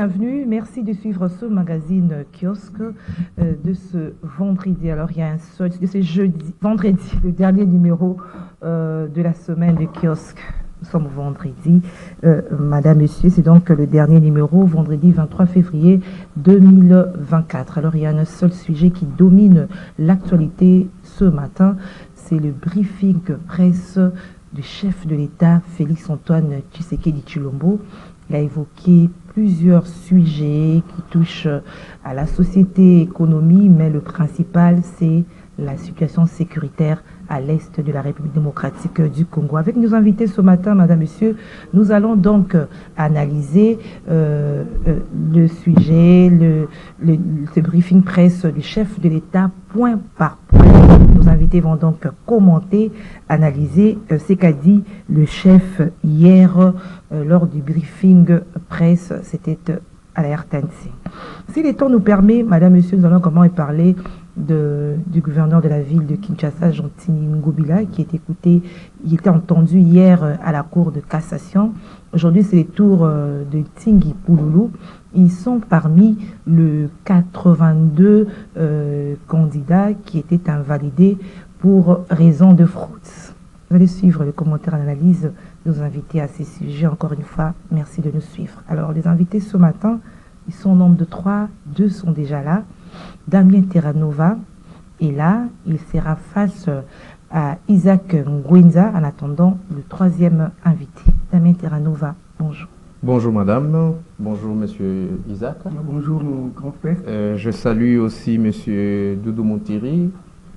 Bienvenue, merci de suivre ce magazine kiosque de ce vendredi. Alors, il y a un seul, de ce jeudi, vendredi, le dernier numéro de la semaine de kiosque. Nous sommes vendredi. Madame, Monsieur, c'est donc le dernier numéro, vendredi 23 février 2024. Alors, il y a un seul sujet qui domine l'actualité ce matin, c'est le briefing presse du chef de l'État, Félix-Antoine Tshisekedi Tshilombo. Il a évoqué plusieurs sujets qui touchent à la société, économie, mais le principal, c'est la situation sécuritaire à l'est de la République démocratique du Congo. Avec nos invités ce matin, Madame, Monsieur, nous allons donc analyser le sujet, ce briefing presse du chef de l'État, point par point. Nos invités vont donc commenter, analyser ce qu'a dit le chef hier lors du briefing presse, c'était à la RTNC. Si le temps nous permet, Madame, Monsieur, nous allons comment parler du gouverneur de la ville de Kinshasa, Gentini Ngobila, qui est écouté, il était entendu hier à la Cour de cassation. Aujourd'hui, c'est le tour de Tingi Pouloulou. Ils sont parmi le 82 candidats qui étaient invalidés pour raison de fraude. Vous allez suivre le commentaire et l'analyse de nos invités à ces sujets. Encore une fois, merci de nous suivre. Alors, les invités ce matin, ils sont au nombre de 3, 2 sont déjà là. Damien Terranova est là, il sera face à Isaac Ngwenza en attendant le troisième invité. Damien Terranova, bonjour. Bonjour madame, bonjour monsieur Isaac. Bonjour mon grand frère. Je salue aussi monsieur Doudou Montiri,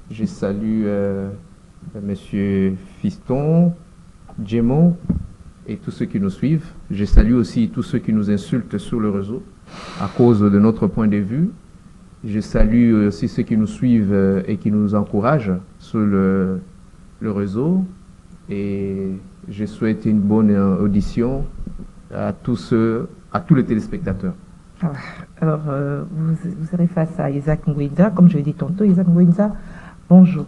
je salue monsieur Fiston, Djemo et tous ceux qui nous suivent. Je salue aussi tous ceux qui nous insultent sur le réseau à cause de notre point de vue. Je salue aussi ceux qui nous suivent et qui nous encouragent sur le réseau. Et je souhaite une bonne audition à tous les téléspectateurs. Alors, vous serez face à Isaac Ngwenza, comme je l'ai dit tantôt. Isaac Ngwenza, bonjour.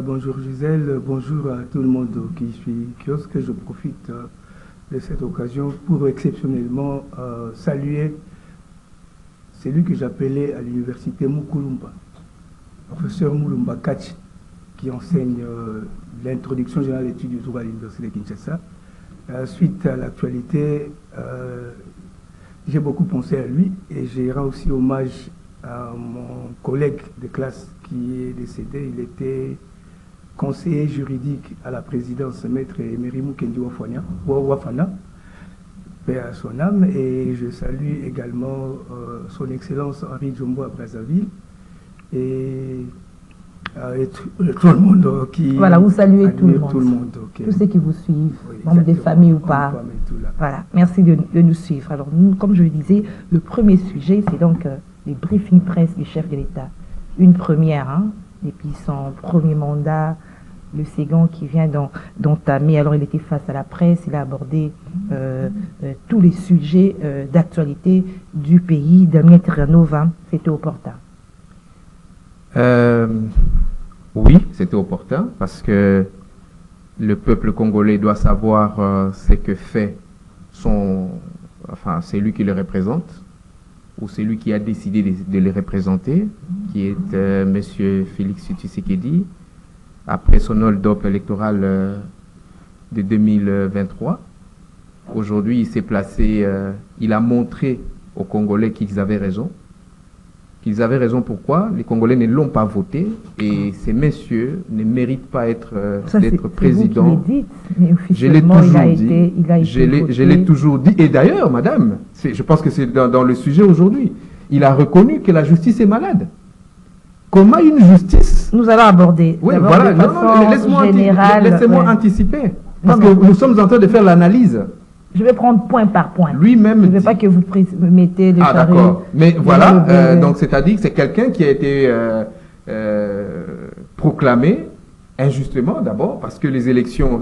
Bonjour Gisèle, bonjour à tout le monde qui suit kiosque. Je profite de cette occasion pour exceptionnellement saluer celui que j'appelais à l'université Mukulumba, professeur Mulumba Kachi, qui enseigne l'introduction générale d'études du droit à l'université de Kinshasa. Suite à l'actualité, j'ai beaucoup pensé à lui et j'ai rendu aussi hommage à mon collègue de classe qui est décédé. Il était conseiller juridique à la présidence, maître Emerimou Kendi Wafana, paix à son âme, et je salue également son excellence Henri Djombo à Brazzaville et tout le monde qui... Voilà, vous saluez tout le monde. Okay. Tous ceux qui vous suivent, oui, membres des familles ou pas. Voilà, merci de nous suivre. Alors, nous, comme je le disais, le premier sujet, c'est donc les briefings presse du chef de l'État. Une première, hein, depuis son premier mandat, le second qui vient d'entamer. Alors, il était face à la presse, il a abordé tous les sujets d'actualité du pays. Damien Terranova, c'était opportun. Oui, c'était opportun parce que le peuple congolais doit savoir ce que fait c'est lui qui le représente ou c'est lui qui a décidé de le représenter, qui est monsieur Félix Tshisekedi, après son hold-up électoral de 2023. Aujourd'hui, il s'est placé, il a montré aux Congolais qu'ils avaient raison. Qu'ils avaient raison pourquoi? Les Congolais ne l'ont pas voté et ces messieurs ne méritent pas d'être président. Je l'ai toujours dit. Et d'ailleurs, madame, je pense que c'est dans le sujet aujourd'hui, il a reconnu que la justice est malade. Comment une justice... Nous allons aborder. Oui, voilà, laissez-moi anticiper. Parce que nous sommes en train de faire l'analyse. Je vais prendre point par point. Lui-même. Je ne veux pas que vous mettez les charrues. D'accord. Mais voilà, donc c'est-à-dire que c'est quelqu'un qui a été proclamé injustement d'abord, parce que les élections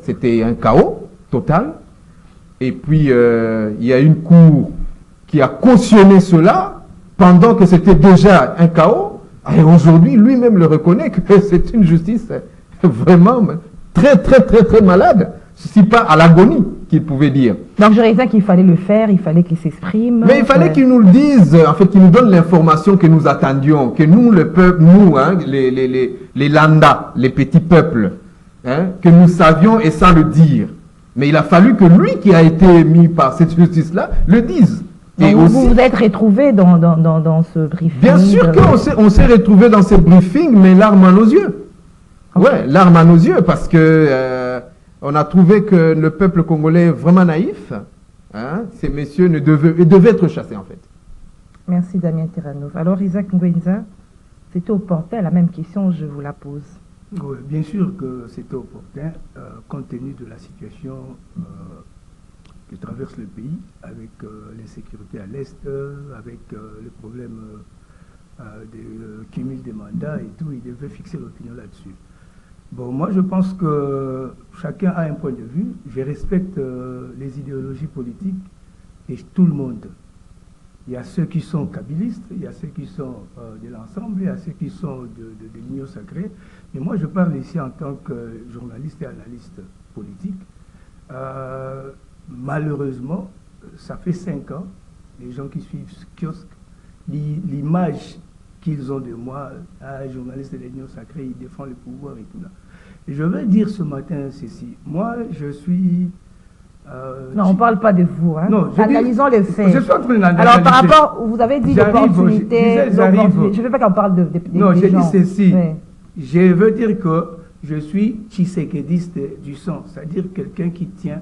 c'était un chaos total. Et puis il y a une cour qui a cautionné cela pendant que c'était déjà un chaos. Et aujourd'hui, lui-même le reconnaît que c'est une justice vraiment très, très, très, très malade. si pas à l'agonie qu'il pouvait dire. Donc, je disais qu'il fallait le faire, il fallait qu'il s'exprime. Mais il fallait qu'il nous le dise, en fait, qu'il nous donne l'information que nous attendions, que nous, le peuple, nous, hein, les lambda, les petits peuples, hein, que nous savions et sans le dire. Mais il a fallu que lui, qui a été mis par cette justice-là, le dise. Et donc, aussi, vous vous êtes retrouvé dans ce briefing. bien sûr qu'on s'est retrouvé dans ces briefings, mais l'arme à nos yeux. Okay. Ouais, l'arme à nos yeux, parce que on a trouvé que le peuple congolais est vraiment naïf. Hein, ces messieurs devaient être chassés, en fait. Merci, Damien Terranov. Alors, Isaac Ngwenza, c'était opportun, la même question, je vous la pose. Oui, bien sûr que c'était opportun, compte tenu de la situation qui traverse le pays, avec l'insécurité à l'Est, avec le problème du cumul des mandats et tout, il devait fixer l'opinion là-dessus. Bon, moi je pense que chacun a un point de vue. Je respecte les idéologies politiques et tout le monde. Il y a ceux qui sont kabylistes, il y a ceux qui sont de l'ensemble, il y a ceux qui sont de l'Union sacrée. Mais moi je parle ici en tant que journaliste et analyste politique. Malheureusement, ça fait 5 ans, les gens qui suivent ce kiosque, l'image qu'ils ont de moi, un journaliste de l'Union sacrée, il défend le pouvoir et tout là. Et je vais dire ce matin ceci. Moi, je suis... non, on ne parle pas de vous. Hein. Non, analysons les faits. Je suis en train d'analyser. Alors, par rapport, vous avez dit l'opportunité. Je ne veux pas qu'on parle de non, j'ai dit ceci. Oui. Je veux dire que je suis tshisekédiste du sang, c'est-à-dire quelqu'un qui tient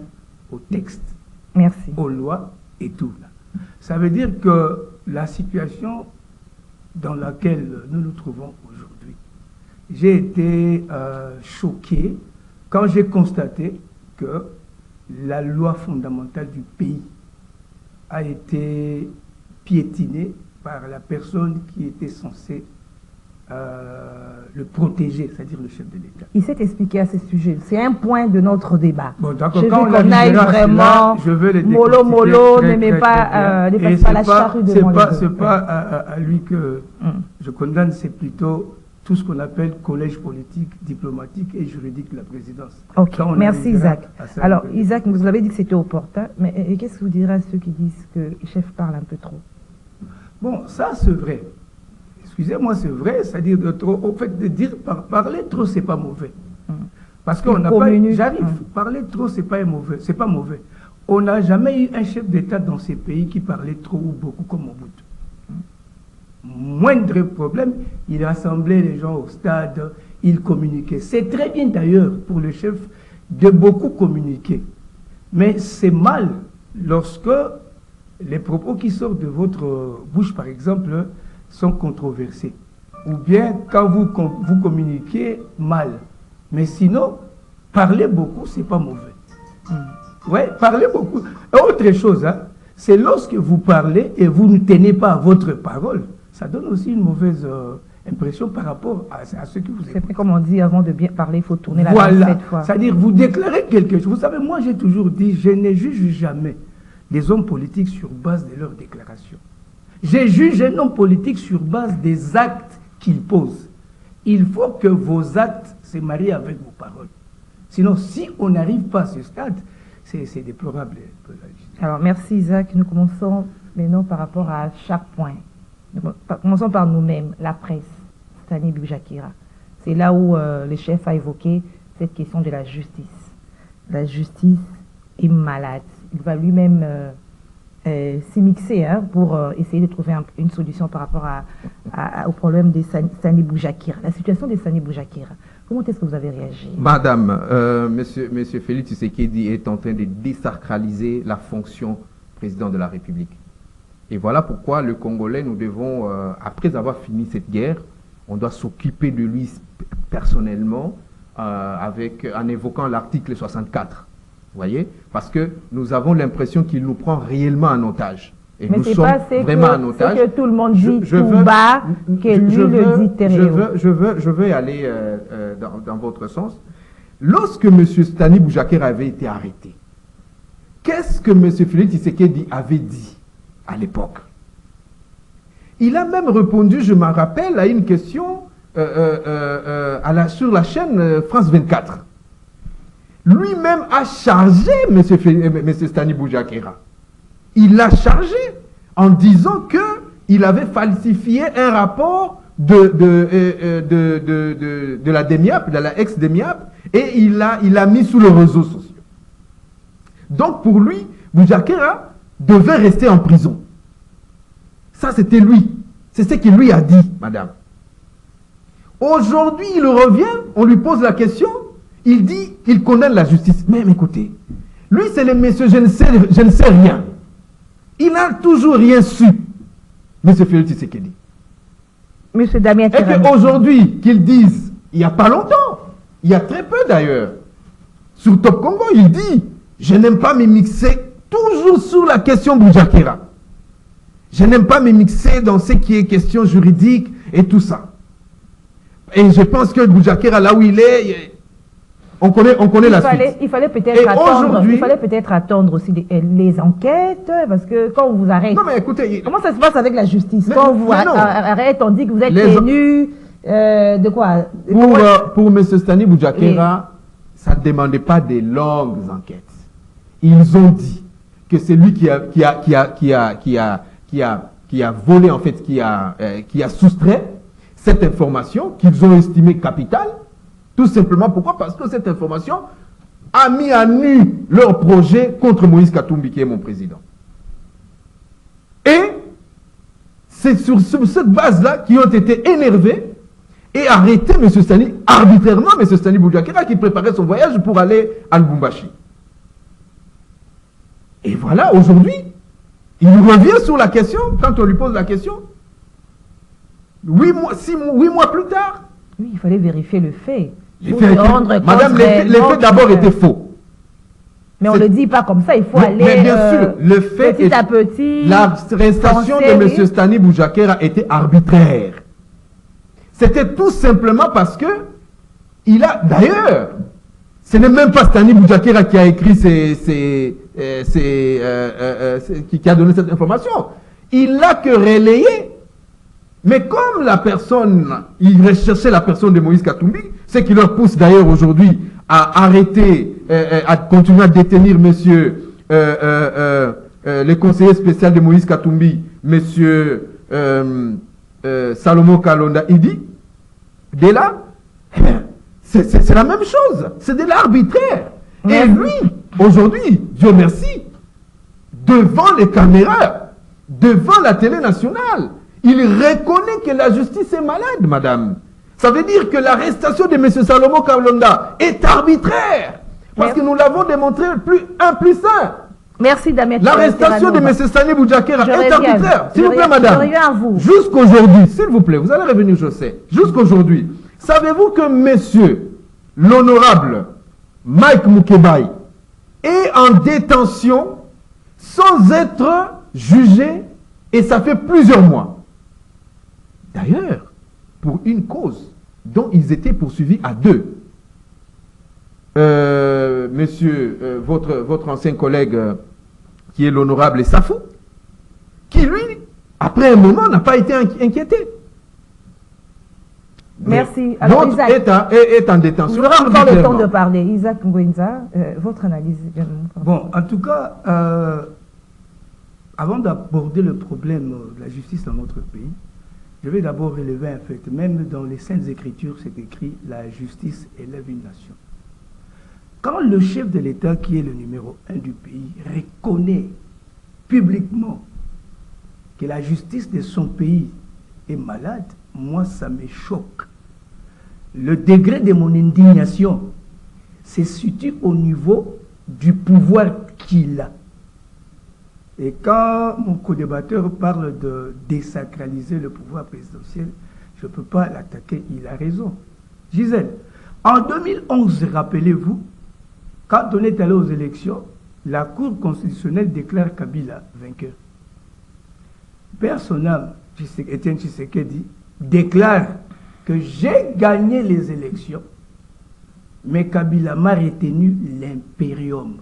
au texte, merci, aux lois et tout. Ça veut dire que la situation dans laquelle nous nous trouvons aujourd'hui, j'ai été choqué quand j'ai constaté que la loi fondamentale du pays a été piétinée par la personne qui était censée le protéger, c'est-à-dire le chef de l'État. Il s'est expliqué à ce sujet. C'est un point de notre débat. Bon, d'accord. Je veux qu'on aille vraiment je veux les mollo, ne met pas, ne passe pas la charrue devant les C'est pas à lui que je condamne, c'est plutôt tout ce qu'on appelle collège politique, diplomatique et juridique de la présidence. Ok, merci Isaac. Alors Isaac, vous avez dit que c'était opportun, mais qu'est-ce que vous direz à ceux qui disent que le chef parle un peu trop? Bon, ça c'est vrai. Excusez-moi, c'est vrai, c'est-à-dire de trop, au fait de dire parler trop, c'est pas mauvais. Parce qu'on n'a pas, j'arrive, parler trop, c'est pas mauvais, c'est pas mauvais. On n'a jamais eu un chef d'État dans ces pays qui parlait trop ou beaucoup comme Mobutu. Moindre problème, il rassemblait les gens au stade, il communiquait. C'est très bien d'ailleurs pour le chef de beaucoup communiquer. Mais c'est mal lorsque les propos qui sortent de votre bouche, par exemple, sont controversés. Ou bien quand vous communiquez mal. Mais sinon, parler beaucoup, c'est pas mauvais. Ouais, parler beaucoup. Autre chose, hein, c'est lorsque vous parlez et vous ne tenez pas à votre parole. Ça donne aussi une mauvaise impression par rapport à ceux qui vous écoutent. C'est comme on dit, avant de bien parler, il faut tourner la langue cette fois. C'est-à-dire, vous déclarez quelque chose. Vous savez, moi j'ai toujours dit, je ne juge jamais les hommes politiques sur base de leurs déclarations. Je juge un homme politique sur base des actes qu'il pose. Il faut que vos actes se marient avec vos paroles. Sinon, si on n'arrive pas à ce stade, c'est déplorable. Alors, merci Isaac. Nous commençons maintenant par rapport à chaque point. Commençons par nous-mêmes, la presse, Stani Boujakira. C'est là où le chef a évoqué cette question de la justice. La justice est malade. Il va lui-même s'y hein, pour essayer de trouver une solution par rapport au problème des Stani Boujakira. La situation des Stani Boujakira. Comment est-ce que vous avez réagi? Madame, monsieur Félix Tshisekedi est en train de désacraliser la fonction président de la République. Et voilà pourquoi le Congolais, nous devons, après avoir fini cette guerre, on doit s'occuper de lui personnellement en évoquant l'article 64. Vous voyez? Parce que nous avons l'impression qu'il nous prend réellement en otage. Et mais nous sommes vraiment en otage. C'est que tout le monde dit tout bas, que lui le dit terrible. Je veux aller dans votre sens. Lorsque M. Stani Boujakira avait été arrêté, qu'est-ce que M. Félix Tshisekedi avait dit à l'époque? Il a même répondu, je m'en rappelle, à une question sur la chaîne France 24. lui-même a chargé M. Stani Boujakera. Il l'a chargé en disant qu'il avait falsifié un rapport de la DEMIAP, de la ex-DEMIAP, et il l'a mis sous les réseaux sociaux. Donc pour lui, Boujakera devait rester en prison. Ça, c'était lui. C'est ce qu'il lui a dit, madame. Aujourd'hui, il revient, on lui pose la question, il dit qu'il condamne la justice. Même écoutez, lui, c'est le monsieur, je ne sais rien. Il n'a toujours rien su, monsieur Félix Tshisekedi. Monsieur Damien Et qu'aujourd'hui, qu'ils disent, il n'y a pas longtemps, il y a très peu d'ailleurs, sur Top Congo, il dit, je n'aime pas me mixer toujours sur la question Boujakera. Je n'aime pas me mixer dans ce qui est question juridique et tout ça. Et je pense que Boujakera, là où il est, on connaît la suite. Il fallait peut-être attendre. Il fallait peut-être attendre aussi les enquêtes, parce que quand on vous arrête. Non mais écoutez, comment ça se passe avec la justice? Quand on vous arrête, on dit que vous êtes tenu de quoi? Pour M. Stani Boujakera, ça ne demandait pas des longues enquêtes. Ils ont dit que c'est lui qui a volé, en fait, qui a soustrait cette information qu'ils ont estimée capitale. Tout simplement, pourquoi? Parce que cette information a mis à nu leur projet contre Moïse Katumbi, qui est mon président. Et c'est sur cette base-là qu'ils ont été énervés et arrêté M. Stani, arbitrairement M. Stani Boujakera, qui préparait son voyage pour aller à Lubumbashi. Et voilà, aujourd'hui, il revient sur la question, quand on lui pose la question, 8 mois plus tard. Oui, il fallait vérifier le fait. Madame, les faits d'abord étaient faux. Mais on ne le dit pas comme ça, il faut aller mais bien sûr, le fait petit à petit. L'arrestation de M. Stani Boujakera était arbitraire. C'était tout simplement parce que il a, d'ailleurs, ce n'est même pas Stani Boujakera qui a écrit qui a donné cette information. Il l'a que relayé. Mais comme la personne, il recherchait la personne de Moïse Katumbi, ce qui leur pousse d'ailleurs aujourd'hui à arrêter, à continuer à détenir monsieur, le conseiller spécial de Moïse Katumbi, monsieur Salomon Kalonda Idi, dès là, c'est la même chose, c'est de l'arbitraire. Et lui, aujourd'hui, Dieu merci, devant les caméras, devant la télé nationale, il reconnaît que la justice est malade, madame. Ça veut dire que l'arrestation de M. Salomon Kalonda est arbitraire. Parce que nous l'avons démontré un plus un. Merci, Damien. L'arrestation de M. Stani Boujakera est arbitraire. S'il vous plaît, madame. vous. Jusqu'aujourd'hui, s'il vous plaît, vous allez revenir, je sais. Jusqu'aujourd'hui, savez-vous que monsieur, l'honorable Mike Mukebai, est en détention sans être jugé, et ça fait plusieurs mois. D'ailleurs, pour une cause dont ils étaient poursuivis à deux. Monsieur, votre ancien collègue, qui est l'honorable Safou, qui lui, après un moment, n'a pas été inquiété. Merci. Alors, l'autre Isaac, est en détention. vous aurez encore le temps de parler. Isaac Ngwenza, votre analyse également. Bon, en tout cas, avant d'aborder le problème de la justice dans notre pays, je vais d'abord relever un fait. Même dans les Saintes Écritures, c'est écrit « La justice élève une nation ». Quand le chef de l'État, qui est le numéro 1 du pays, reconnaît publiquement que la justice de son pays est malade, moi, ça me choque. Le degré de mon indignation se situe au niveau du pouvoir qu'il a. Et quand mon co-débatteur parle de désacraliser le pouvoir présidentiel, je ne peux pas l'attaquer, il a raison. Gisèle, en 2011, rappelez-vous, quand on est allé aux élections, la Cour constitutionnelle déclare Kabila vainqueur. Père son âme, Étienne Tshisekedi, déclare que j'ai gagné les élections, mais Kabila m'a retenu l'impérium.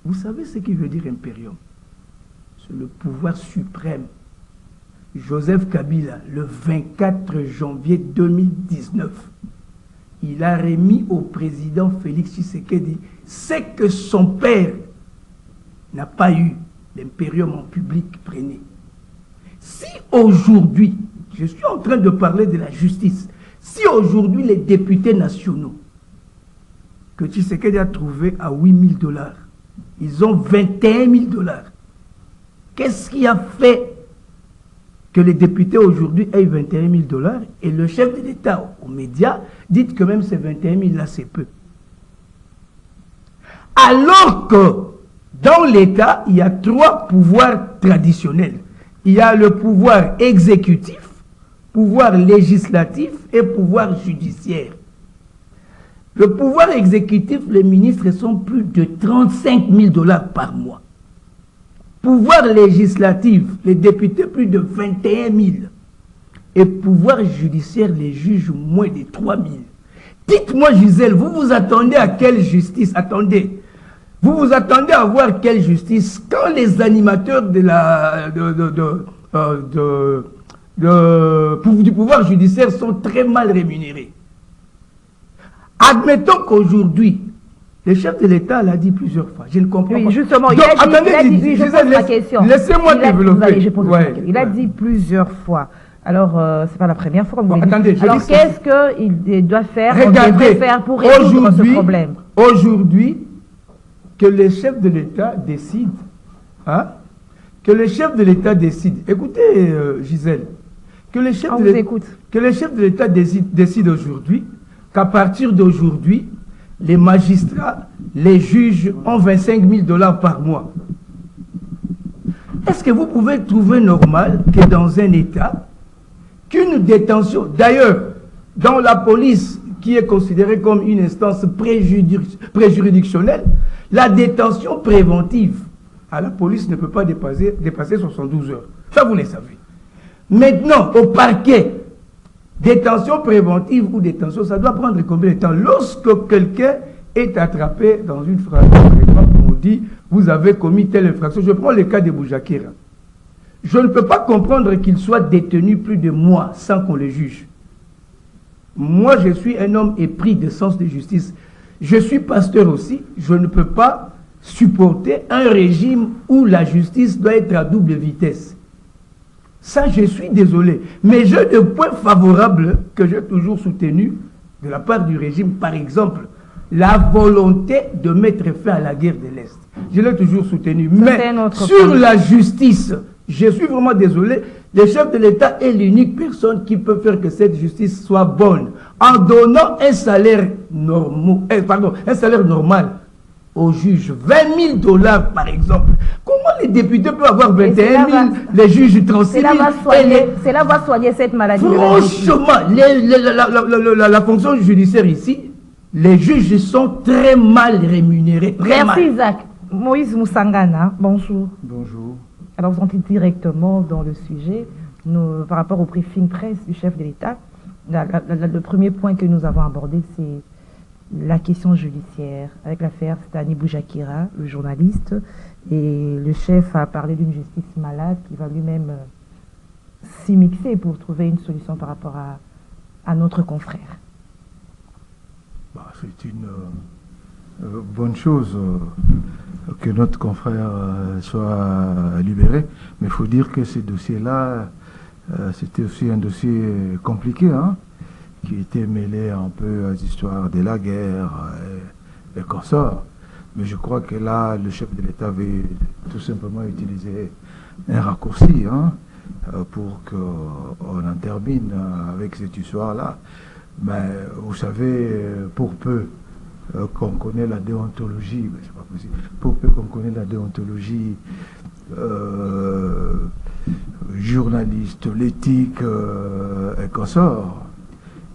Vous savez ce qui veut dire impérium? C'est le pouvoir suprême. Joseph Kabila, le 24 janvier 2019, il a remis au président Félix Tshisekedi ce que son père n'a pas eu, l'impérium en public prenait. Si aujourd'hui, je suis en train de parler de la justice, si aujourd'hui les députés nationaux que Tshisekedi a trouvé à 8 000 $, ils ont 21 000 $. Qu'est-ce qui a fait que les députés aujourd'hui aient 21 000 $ et le chef de l'État aux médias dit que même ces 21 000 là c'est peu. Alors que dans l'État, il y a 3 pouvoirs traditionnels. Il y a le pouvoir exécutif, pouvoir législatif et pouvoir judiciaire. Le pouvoir exécutif, les ministres sont plus de 35 000 $ par mois. Pouvoir législatif, les députés plus de 21 000. Et pouvoir judiciaire, les juges moins de 3 000. Dites-moi Gisèle, vous vous attendez à quelle justice? Attendez. Vous vous attendez à voir quelle justice quand les animateurs de du pouvoir judiciaire sont très mal rémunérés. Admettons qu'aujourd'hui, le chef de l'État l'a dit plusieurs fois. Je ne comprends pas. Justement, donc, laissez-moi développer. Il a dit plusieurs fois. Alors, c'est pas la première fois. Attendez, alors, qu'est-ce qu'il doit faire, regardez, faire pour résoudre ce problème? Aujourd'hui, que le chef de l'État décide, hein, que le chef de l'État décide, écoutez Gisèle, que le chef de l'État décide aujourd'hui qu'à partir d'aujourd'hui, les magistrats, les juges ont 25 000 $ par mois. Est-ce que vous pouvez trouver normal que dans un État, qu'une détention, d'ailleurs, dans la police qui est considérée comme une instance préjuridictionnelle, la détention préventive à la police ne peut pas dépasser 72 heures. Ça, vous le savez. Maintenant, au parquet, détention préventive ou détention, ça doit prendre combien de temps? Lorsque quelqu'un est attrapé dans une fraction, par exemple, on dit, vous avez commis telle infraction. Je prends le cas de Boujakira. Je ne peux pas comprendre qu'il soit détenu plus de mois sans qu'on le juge. Moi, je suis un homme épris de sens de justice. Je suis pasteur aussi. Je ne peux pas supporter un régime où la justice doit être à double vitesse. Ça, je suis désolé. Mais j'ai des points favorables que j'ai toujours soutenus de la part du régime. Par exemple, la volonté de mettre fin à la guerre de l'Est. Je l'ai toujours soutenu. Mais sur la justice, je suis vraiment désolé. Le chef de l'État est l'unique personne qui peut faire que cette justice soit bonne. En donnant un salaire normal aux juges, 20 000 $ par exemple. Comment les députés peuvent avoir 21 000, les juges 36 000? Cela va soigner cette maladie. Franchement, la fonction judiciaire ici, les juges sont très mal rémunérés. Merci Isaac. Moïse Moussangana, bonjour. Bonjour. Alors vous entrez directement dans le sujet. Par rapport au briefing presse du chef de l'État, le premier point que nous avons abordé, c'est la question judiciaire, avec l'affaire Stani Boujakira, le journaliste, et le chef a parlé d'une justice malade qui va lui-même s'y mixer pour trouver une solution par rapport à notre confrère. C'est une bonne chose que notre confrère soit libéré, mais il faut dire que ce dossier-là, c'était aussi un dossier compliqué, hein, qui était mêlé un peu aux histoires de la guerre et consorts. Mais je crois que là, le chef de l'État avait tout simplement utilisé un raccourci, hein, pour qu'on en termine avec cette histoire-là. Mais vous savez, pour peu qu'on connaît la déontologie, mais c'est pas possible, pour peu qu'on connaît la déontologie journaliste, l'éthique et consorts,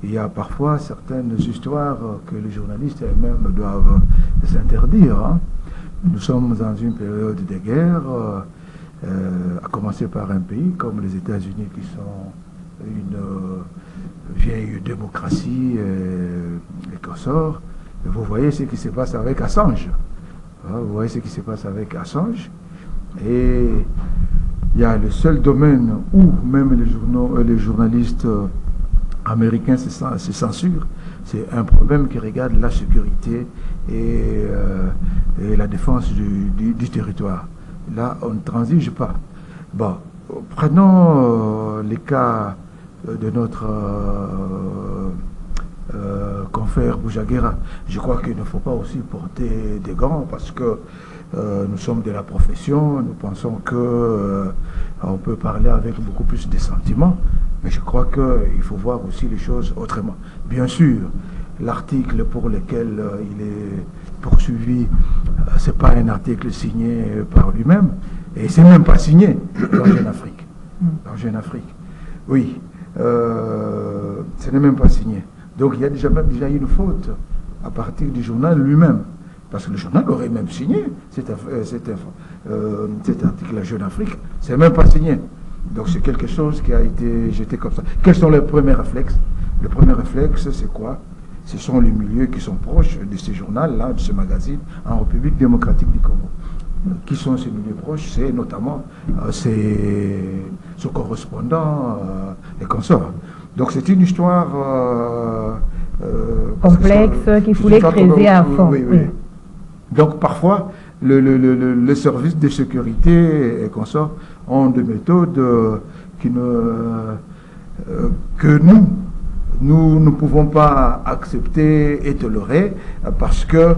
il y a parfois certaines histoires que les journalistes eux-mêmes doivent s'interdire. Hein. Nous sommes dans une période de guerre, à commencer par un pays comme les États-Unis qui sont une vieille démocratie et consorts. Vous voyez ce qui se passe avec Assange. Vous voyez ce qui se passe avec Assange. Et il y a le seul domaine où même les journalistes américains se censurent, c'est un problème qui regarde la sécurité et la défense du territoire. Là, on ne transige pas. Bon, prenons les cas de notre confrère Boujaguera. Je crois qu'il ne faut pas aussi porter des gants parce que nous sommes de la profession, nous pensons que on peut parler avec beaucoup plus de sentiments, mais je crois qu'il faut voir aussi les choses autrement. Bien sûr, l'article pour lequel il est poursuivi, c'est pas un article signé par lui-même, et c'est même pas signé dans Jeune Afrique. Dans Jeune Afrique. Oui, ce n'est même pas signé. Donc il y a déjà une faute à partir du journal lui-même. Parce que le journal aurait même signé cet article à Jeune Afrique. C'est même pas signé. Donc c'est quelque chose qui a été jeté comme ça. Quels sont les premiers réflexes? Le premier réflexe, c'est quoi? Ce sont les milieux qui sont proches de ce journal-là, de ce magazine, en République démocratique du Congo. Qui sont ces milieux proches? C'est notamment ce correspondant et consorts. Donc c'est une histoire complexe qu'il fallait creuser à fond. Oui, oui. Donc parfois, le service de sécurité et consorts ont des méthodes que nous ne pouvons pas accepter et tolérer parce que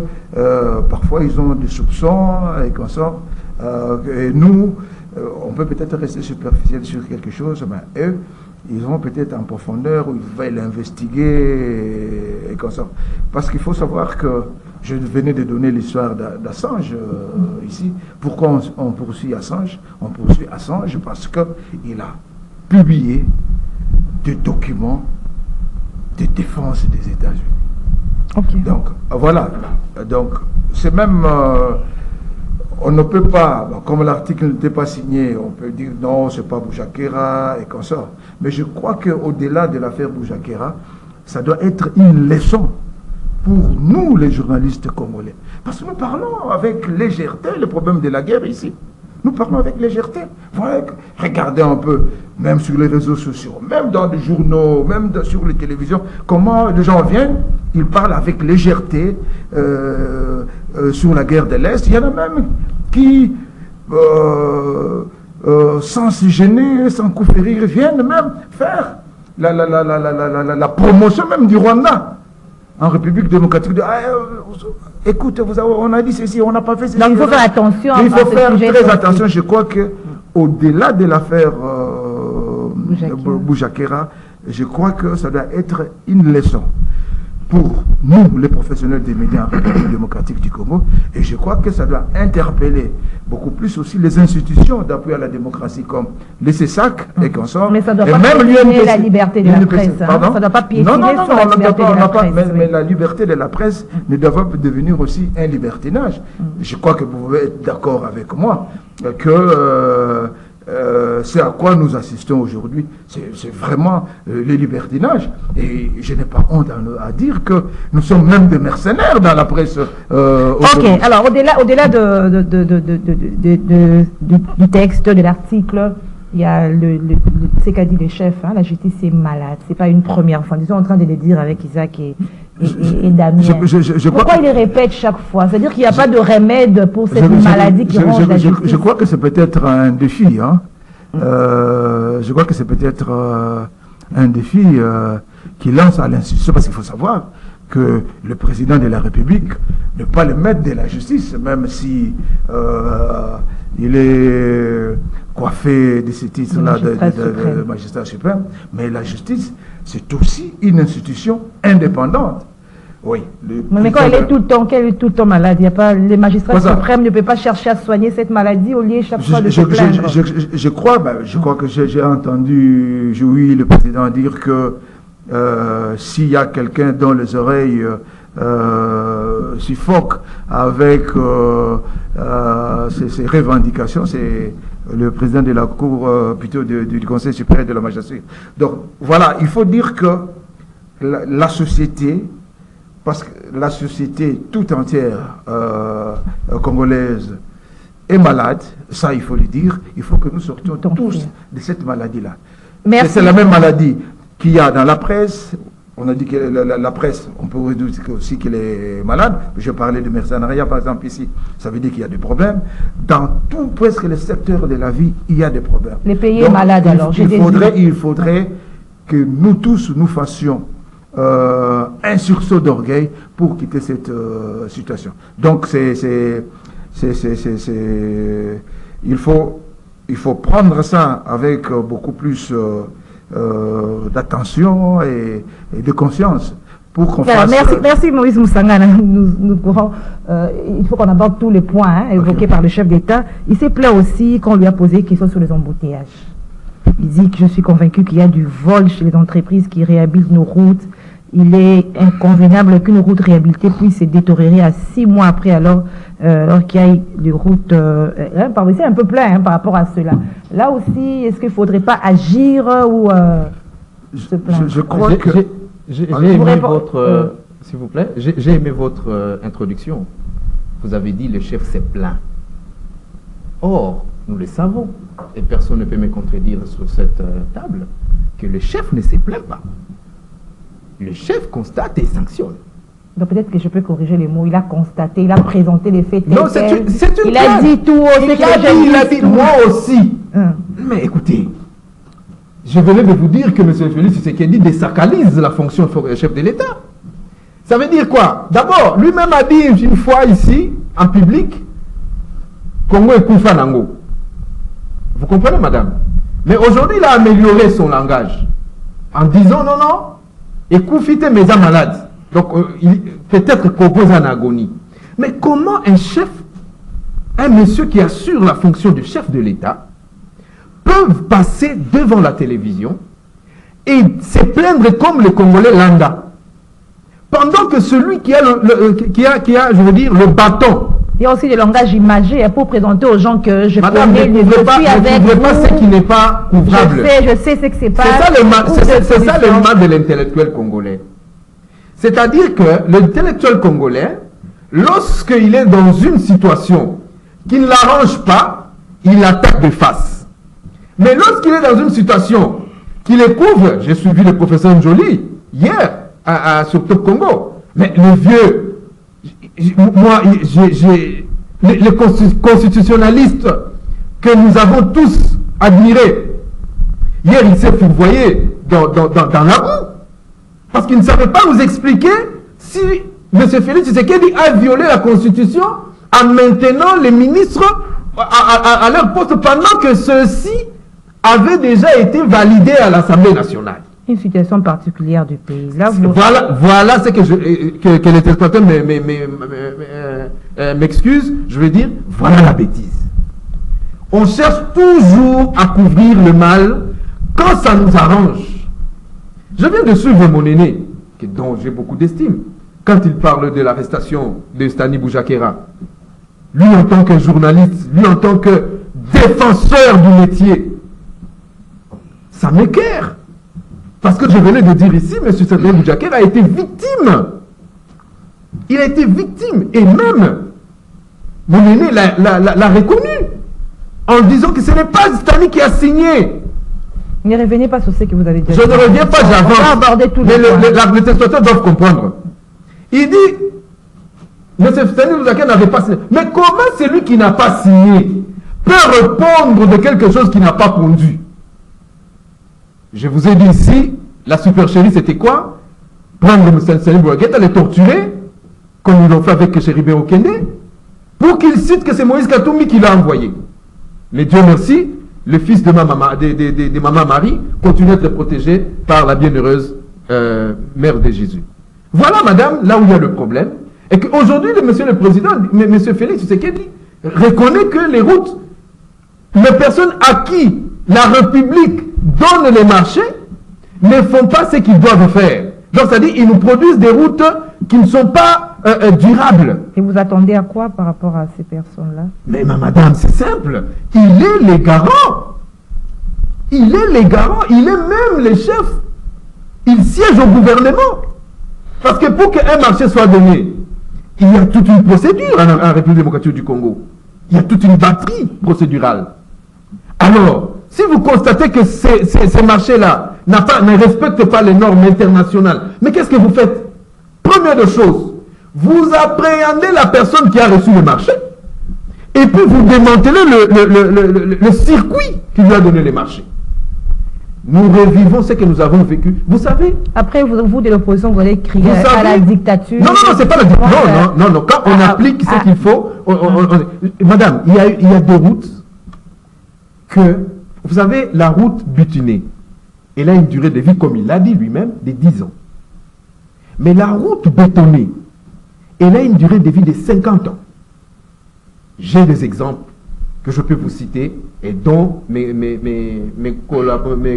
parfois ils ont des soupçons et consorts. Et nous, on peut peut-être rester superficiel sur quelque chose, mais eux, ils vont peut-être en profondeur où ils veulent investiguer et consorts. Parce qu'il faut savoir que je venais de donner l'histoire d'Assange ici. Pourquoi on poursuit Assange? On poursuit Assange parce qu'il a publié des documents de défense des États-Unis. Okay. Donc, voilà. Donc, c'est même... on ne peut pas, comme l'article n'était pas signé, on peut dire non, c'est pas Boujaguera et consorts. Mais je crois qu'au-delà de l'affaire Boujaguera, ça doit être une leçon pour nous, les journalistes congolais. Parce que nous parlons avec légèreté les problèmes de la guerre ici. Nous parlons avec légèreté. Voilà, regardez un peu, même sur les réseaux sociaux, même dans les journaux, même sur les télévisions, comment les gens viennent, ils parlent avec légèreté sur la guerre de l'Est. Il y en a même qui, sans se gêner, sans coup férir, viennent même faire la promotion même du Rwanda. En République démocratique, écoute, on a dit ceci, on n'a pas fait ceci. Donc il faut faire attention. Il faut faire très attention. Je crois qu'au-delà de l'affaire Boujaguera, je crois que ça doit être une leçon pour nous, les professionnels des médias en République démocratique du Congo, et je crois que ça doit interpeller beaucoup plus aussi les institutions d'appui à la démocratie comme les CESAC et consorts. Mais ça ne doit pas piétiner la liberté de la presse. Ça ne doit pas piétiner la liberté de la presse. Mais la liberté de la presse ne doit pas devenir aussi un libertinage. Je crois que vous pouvez être d'accord avec moi que c'est à quoi nous assistons aujourd'hui, c'est vraiment le libertinage. Et je n'ai pas honte à dire que nous sommes même des mercenaires dans la presse. Ok, alors au-delà du texte, de l'article, il y a ce qu'a dit le chef, hein, la justice est malade. C'est pas une première fois. Ils sont en train de le dire avec Isaac et Damien. Pourquoi il les répète chaque fois? C'est-à-dire qu'il n'y a pas de remède pour cette maladie qui ronge la justice. Je crois que c'est peut-être un défi. Hein. Je crois que c'est peut-être un défi qui lance à l'institution, parce qu'il faut savoir que le président de la République n'est pas le maître de la justice, même si il est coiffé de ces titres-là de magistrat suprême, mais la justice, c'est aussi une institution indépendante. Oui. Mais quand elle est tout le temps malade, il y a pas, les magistrats suprêmes ne peuvent pas chercher à soigner cette maladie au lieu chaque fois de se plaindre. Je crois que j'ai entendu le président dire que s'il y a quelqu'un dont les oreilles suffoquent avec ses revendications, c'est le président de la Cour, plutôt du Conseil supérieur de la magistrature. Donc voilà, il faut dire que la société, parce que la société tout entière congolaise est malade, ça il faut le dire, il faut que nous sortions tous de cette maladie-là. C'est la même maladie. qu'il y a dans la presse. On a dit que la presse, on peut dire aussi qu'elle est malade. Je parlais de mercenariat, par exemple, ici. Ça veut dire qu'il y a des problèmes. Dans tout, presque les secteurs de la vie, il y a des problèmes. Les pays sont malades, alors. Il faudrait que nous tous, nous fassions un sursaut d'orgueil pour quitter cette situation. Donc, il faut prendre ça avec beaucoup plus d'attention et de conscience pour qu'on fasse... Merci Maurice Moussangana. Nous pourrons, il faut qu'on aborde tous les points évoqués par le chef d'État. Il s'est plaint aussi qu'on lui a posé des questions sur les embouteillages. Il dit que je suis convaincu qu'il y a du vol chez les entreprises qui réhabilitent nos routes. Il est inconvénible qu'une route réhabilitée puisse se détériorer à 6 mois après, alors qu'il y a des routes... c'est un peu plein par rapport à cela. Là aussi, est-ce qu'il ne faudrait pas agir ou se plaindre? Je crois que... J'ai aimé votre... S'il vous plaît, j'ai aimé votre introduction. Vous avez dit le chef s'est plaint. Or, nous le savons, et personne ne peut me contredire sur cette table, que le chef ne se plaint pas. Le chef constate et sanctionne. Donc peut-être que je peux corriger les mots. Il a constaté, il a présenté les faits. Non, c'est une il a dit tout. Il a dit moi aussi. Mais écoutez, je venais de vous dire que M. Félix Tshisekedi désacralise la fonction de chef de l'État. Ça veut dire quoi? D'abord, lui-même a dit une fois ici, en public, Congo est Koufa Nango. Vous comprenez, madame? Mais aujourd'hui, il a amélioré son langage en disant non, et Koufite mes malades. Donc, peut-être Congo est en agonie. Mais comment un chef, un monsieur qui assure la fonction de chef de l'État, peut passer devant la télévision et se plaindre comme le Congolais lambda, pendant que celui qui a je veux dire, le bâton. Il y a aussi le langage imagé pour présenter aux gens que je connais, ne couvrez pas ce qui n'est pas couvrable. Je sais ce que c'est pas. C'est ça le mal de l'intellectuel congolais. C'est-à-dire que l'intellectuel congolais, lorsqu'il est dans une situation qui ne l'arrange pas, il attaque de face. Mais lorsqu'il est dans une situation qui le couvre, j'ai suivi le professeur Njoli hier sur Top Congo, mais le vieux, moi, les constitutionnalistes que nous avons tous admirés, hier il s'est fourvoyé dans la roue, parce qu'il ne savait pas nous expliquer si M. Félix Tshisekedi a violé la Constitution en maintenant les ministres à leur poste pendant que ceux-ci avaient déjà été validés à l'Assemblée nationale. Une situation particulière du pays. Là, voilà ce que les téléspectateurs m'excusent. Je veux dire, voilà la bêtise. On cherche toujours à couvrir le mal quand ça nous arrange. Je viens de suivre mon aîné, dont j'ai beaucoup d'estime, quand il parle de l'arrestation de Stani Boujakera. Lui en tant que journaliste, lui en tant que défenseur du métier, ça m'écoeure. Parce que je venais de dire ici, M. Stani Boujakera a été victime. Il a été victime. Et même, mon aîné l'a reconnu, en disant que ce n'est pas Stani qui a signé. Ne revenez pas sur ce que vous avez dit. Je ne reviens pas, j'avance. Mais les téléspectateurs doivent comprendre. Il dit, M. Stani Boujakera n'avait pas signé. Mais comment celui qui n'a pas signé peut répondre de quelque chose qui n'a pas pondu? Je vous ai dit ici, la supercherie c'était quoi? Prendre M. Stani Boujakera, les torturer, comme ils l'ont fait avec Chéribé Okende, pour qu'il cite que c'est Moïse Katumbi qui l'a envoyé. Mais Dieu merci, le fils de Maman Marie continue à être protégé par la bienheureuse mère de Jésus. Voilà, madame, là où il y a le problème. Et qu'aujourd'hui, monsieur le président, M. Félix Tshisekedi, reconnaît que les routes, les personnes à qui la République donne les marchés, ne font pas ce qu'ils doivent faire. Donc, c'est-à-dire qu'ils nous produisent des routes qui ne sont pas durables. Et vous attendez à quoi par rapport à ces personnes-là? Mais madame, c'est simple. Il est les garants. Il est les garants. Il est même le chef. Il siège au gouvernement. Parce que pour qu'un marché soit donné, il y a toute une procédure en République démocratique du Congo. Il y a toute une batterie procédurale. Alors, si vous constatez que ces marchés-là ne respectent pas les normes internationales, mais qu'est-ce que vous faites? Première de choses, vous appréhendez la personne qui a reçu le marché, et puis vous démantelez le circuit qui lui a donné les marchés. Nous revivons ce que nous avons vécu. Vous savez? Après, vous de l'opposition, vous allez crier à la dictature. Non, c'est pas la dictature. Non. Quand on applique ce qu'il faut, madame, il y a deux routes que, vous savez, la route butinée, elle a une durée de vie, comme il l'a dit lui-même, de 10 ans. Mais la route bétonnée, elle a une durée de vie de 50 ans. J'ai des exemples que je peux vous citer et dont mes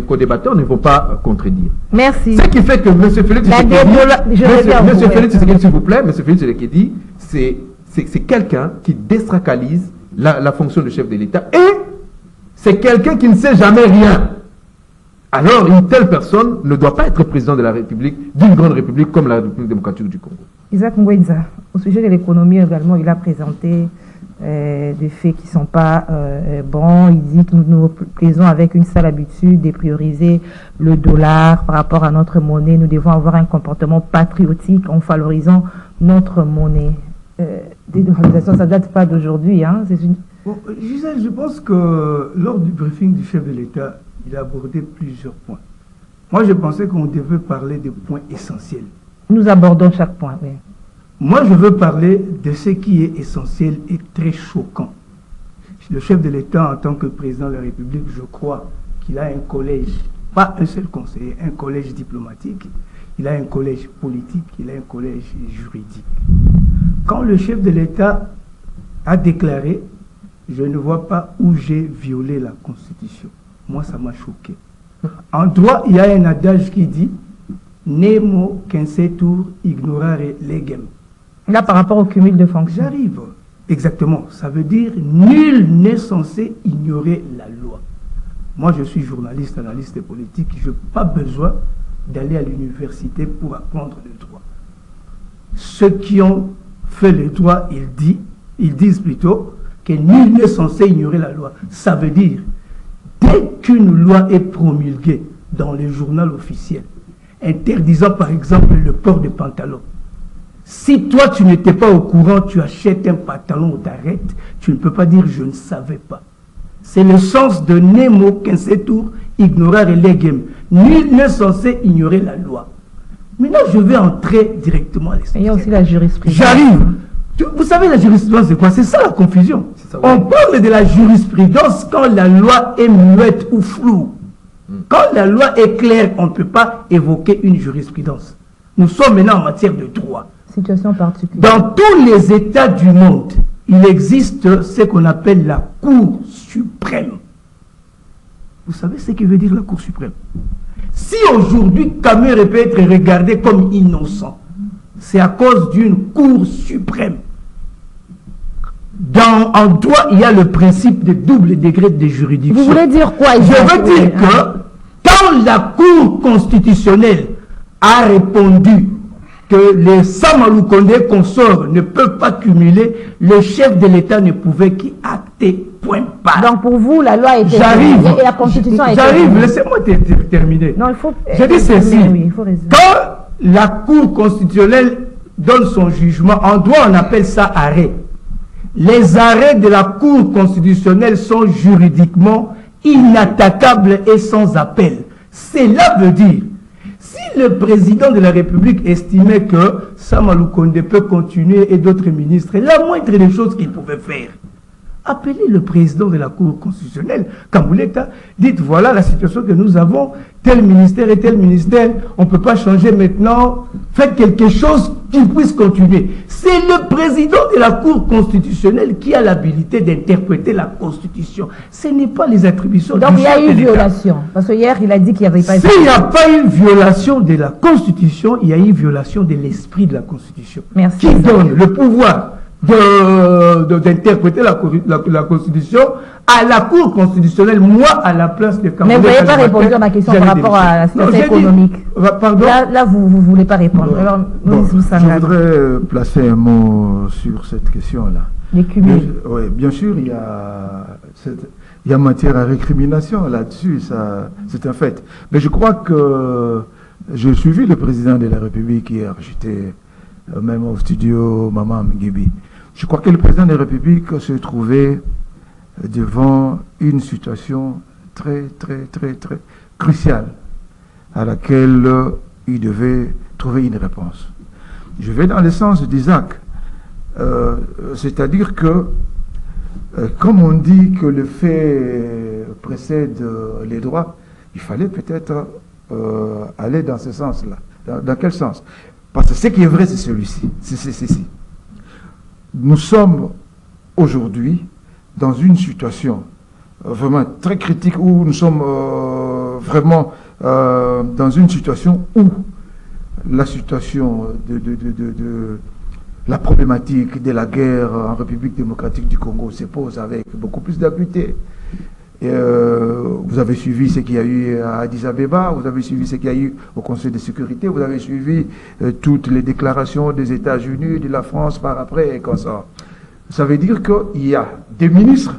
co-débatteurs ne vont pas contredire. Merci. Ce qui fait que M. Félix Tshisekedi, s'il vous plaît, M. Félix Tshisekedi, c'est quelqu'un qui déstracalise la fonction de chef de l'État et c'est quelqu'un qui ne sait jamais rien. Alors, une telle personne ne doit pas être président de la République, d'une grande République comme la République démocratique du Congo. Isaac Ngwenza, au sujet de l'économie également, il a présenté des faits qui ne sont pas bons. Il dit que nous plaisons avec une sale habitude de prioriser le dollar par rapport à notre monnaie. Nous devons avoir un comportement patriotique en valorisant notre monnaie. Dédolarisation, ça ne date pas d'aujourd'hui. Hein? Bon, Gisèle, je pense que lors du briefing du chef de l'État, il a abordé plusieurs points. Moi, je pensais qu'on devait parler des points essentiels. Nous abordons chaque point, oui. Moi, je veux parler de ce qui est essentiel et très choquant. Le chef de l'État, en tant que président de la République, je crois qu'il a un collège, pas un seul conseiller, un collège diplomatique, il a un collège politique, il a un collège juridique. Quand le chef de l'État a déclaré « Je ne vois pas où j'ai violé la Constitution », moi, ça m'a choqué. En droit, il y a un adage qui dit « Nemo quincetur ignorare legem ». Là, par rapport au cumul de fonctions. J'arrive. Exactement. Ça veut dire nul n'est censé ignorer la loi. Moi, je suis journaliste, analyste politique. Je n'ai pas besoin d'aller à l'université pour apprendre le droit. Ceux qui ont fait le droit, ils disent plutôt que nul n'est censé ignorer la loi. Ça veut dire, dès qu'une loi est promulguée dans le journal officiel, interdisant par exemple le port de pantalon, si toi tu n'étais pas au courant, tu achètes un pantalon, on t'arrête, tu ne peux pas dire je ne savais pas. C'est le sens de Nemo quincetur ignorare legem. Nul n'est censé ignorer la loi. Maintenant, je vais entrer directement à l'essentiel. Il y a aussi la jurisprudence. J'arrive. Vous savez, la jurisprudence, c'est quoi? C'est ça la confusion. Ça, ouais. On parle de la jurisprudence quand la loi est muette ou floue. Quand la loi est claire, on ne peut pas évoquer une jurisprudence. Nous sommes maintenant en matière de droit. Situation particulière. Dans tous les États du monde, il existe ce qu'on appelle la Cour suprême. Vous savez ce que veut dire la Cour suprême? Si aujourd'hui Kamere peut être regardé comme innocent, c'est à cause d'une Cour suprême. En droit, il y a le principe de double degré de juridiction. Vous voulez dire quoi? Je veux dire que quand la Cour constitutionnelle a répondu que les Samalou Kondé consorts ne peuvent pas cumuler, le chef de l'État ne pouvait qu'y acter, point barre. Donc pour vous, la loi était... J'arrive. Et la Constitution a été... J'arrive, laissez-moi terminer. Non, il faut... Je dis ceci. Oui, il faut résumer. Quand la Cour constitutionnelle donne son jugement, en droit on appelle ça arrêt. Les arrêts de la Cour constitutionnelle sont juridiquement inattaquables et sans appel. Cela veut dire, si le président de la République estimait que Samalou Kondé peut continuer et d'autres ministres, la moindre des choses qu'il pouvait faire, appelez le président de la Cour constitutionnelle, Kambouleta, dites voilà la situation que nous avons, tel ministère et tel ministère, on ne peut pas changer maintenant, faites quelque chose qui puisse continuer. C'est le président de la Cour constitutionnelle qui a l'habilité d'interpréter la Constitution. Ce n'est pas les attributions. Donc il y a eu violation. Parce que hier, il a dit qu'il n'y avait pas... S'il n'y a pas eu violation de la Constitution, il y a eu violation de l'esprit de la Constitution. Merci. Qui donne le pouvoir d'interpréter la Constitution à la Cour constitutionnelle, moi à la place de Kamboulé. Mais vous n'avez pas répondu à ma question par rapport à la situation économique. Pardon? Là, vous ne voulez pas répondre. Bon. Alors, Bon, je voudrais placer un mot sur cette question-là. Les cumuls. Oui, bien sûr, il y a il y a matière à récrimination là-dessus, ça, c'est un fait. Mais je crois que j'ai suivi le président de la République hier, j'étais même au studio Maman Gibi. Je crois que le président de la République se trouvait devant une situation très cruciale à laquelle il devait trouver une réponse. Je vais dans le sens d'Isaac, c'est-à-dire que comme on dit que le fait précède les droits, il fallait peut-être aller dans ce sens-là. Dans quel sens? Parce que ce qui est vrai, c'est celui-ci. C'est ceci. Nous sommes aujourd'hui dans une situation vraiment très critique où nous sommes vraiment dans une situation où la situation de la problématique de la guerre en République démocratique du Congo se pose avec beaucoup plus d'acuité. Vous avez suivi ce qu'il y a eu à Addis Abeba, vous avez suivi ce qu'il y a eu au Conseil de sécurité, vous avez suivi toutes les déclarations des États-Unis, de la France par après et comme ça. Ça veut dire qu'il y a des ministres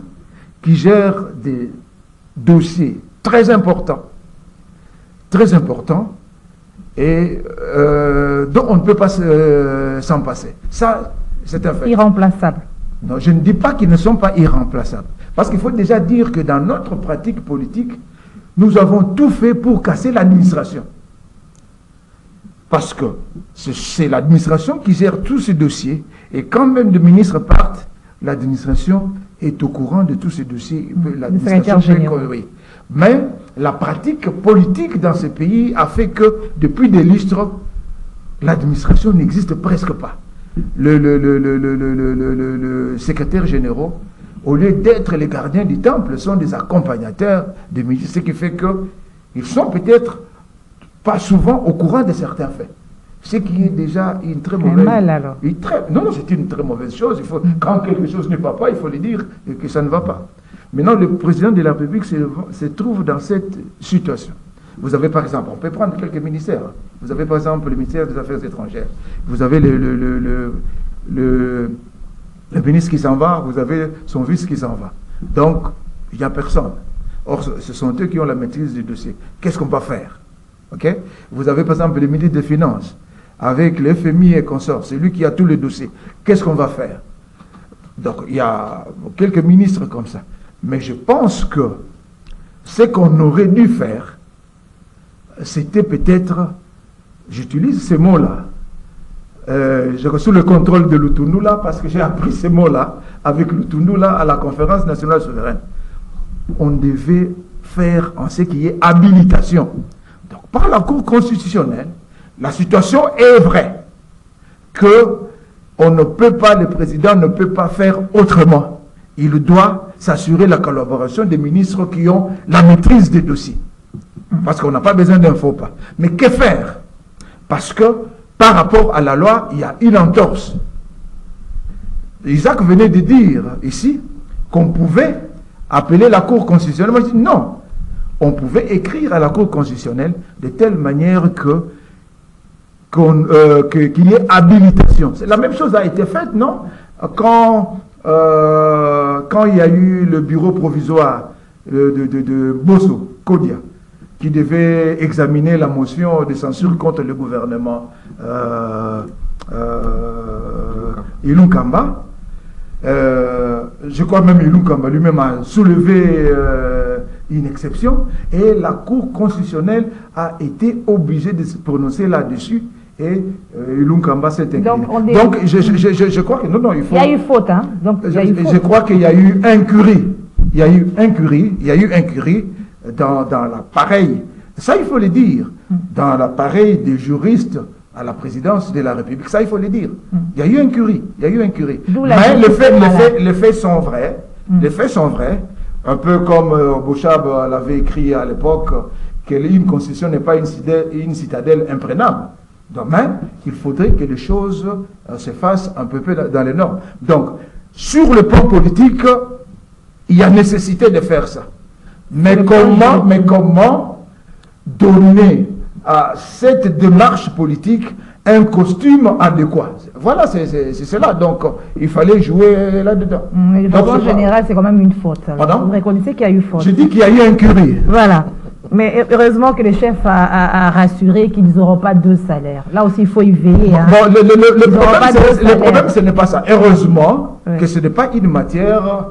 qui gèrent des dossiers très importants, et dont on ne peut pas s'en passer. Ça, c'est un fait. Irremplaçable. Non, je ne dis pas qu'ils ne sont pas irremplaçables. Parce qu'il faut déjà dire que dans notre pratique politique, nous avons tout fait pour casser l'administration. Parce que c'est l'administration qui gère tous ces dossiers. Et quand même les ministres partent, l'administration est au courant de tous ces dossiers. Oui. Mais la pratique politique dans ce pays a fait que, depuis des lustres, l'administration n'existe presque pas. Le secrétaire général, au lieu d'être les gardiens du temple, sont des accompagnateurs des ministres, ce qui fait qu'ils sont peut-être pas souvent au courant de certains faits. Ce qui est déjà une très mauvaise... mal alors. Non, c'est une très mauvaise chose. Quand quelque chose ne va pas, il faut le dire que ça ne va pas. Maintenant, le président de la République se trouve dans cette situation. Vous avez par exemple, on peut prendre quelques ministères. Vous avez par exemple le ministère des Affaires étrangères. Vous avez le ministre qui s'en va, vous avez son vice qui s'en va. Donc, il n'y a personne. Or, ce sont eux qui ont la maîtrise du dossier. Qu'est-ce qu'on va faire? Okay? Vous avez par exemple le ministre des Finances, avec le FMI et consorts, c'est lui qui a tous les dossiers. Qu'est-ce qu'on va faire? Donc, il y a quelques ministres comme ça. Mais je pense que ce qu'on aurait dû faire, c'était peut-être, j'utilise ces mots-là, j'ai reçu le contrôle de Lutundula parce que j'ai appris ces mots-là avec Lutundula à la conférence nationale souveraine. On devait faire en ce qui est habilitation. Donc, par la Cour constitutionnelle, la situation est vraie que on ne peut pas, le président ne peut pas faire autrement. Il doit s'assurer la collaboration des ministres qui ont la maîtrise des dossiers. Parce qu'on n'a pas besoin d'un faux pas. Mais que faire? Parce que par rapport à la loi, il y a une entorse. Isaac venait de dire ici qu'on pouvait appeler la Cour constitutionnelle. Moi je dis non. On pouvait écrire à la Cour constitutionnelle de telle manière qu'il y ait habilitation. La même chose a été faite, non? Quand il y a eu le bureau provisoire de Bosso, Kodia, qui devait examiner la motion de censure contre le gouvernement Ilunga Kamba, je crois même Ilunga Kamba lui-même a soulevé une exception, et la Cour constitutionnelle a été obligée de se prononcer là-dessus, et Ilunga Kamba s'est incliné. Donc je crois que non, il faut... Il y a eu faute, hein? Donc, je crois qu'il y a eu incurie. Il y a eu incurie dans l'appareil, ça il faut le dire, dans l'appareil des juristes à la présidence de la République, ça il faut le dire. Il y a eu incurie, Mais les faits sont vrais, les faits sont vrais, un peu comme Bouchab l'avait écrit à l'époque, qu'une constitution n'est pas une citadelle imprenable. Demain, il faudrait que les choses se fassent un peu dans les normes. Donc, sur le plan politique, il y a nécessité de faire ça. Mais comment donner à cette démarche politique un costume adéquat. Voilà, c'est cela. Donc, il fallait jouer là-dedans. Mais de façon générale, c'est quand même une faute. Pardon? Vous reconnaissez qu'il y a eu faute. Je dis qu'il y a eu un curé. Voilà. Mais heureusement que le chef a rassuré qu'ils n'auront pas 2 salaires. Là aussi, il faut y veiller. Hein. Bon, le problème, ce n'est pas ça. Heureusement que ce n'est pas une matière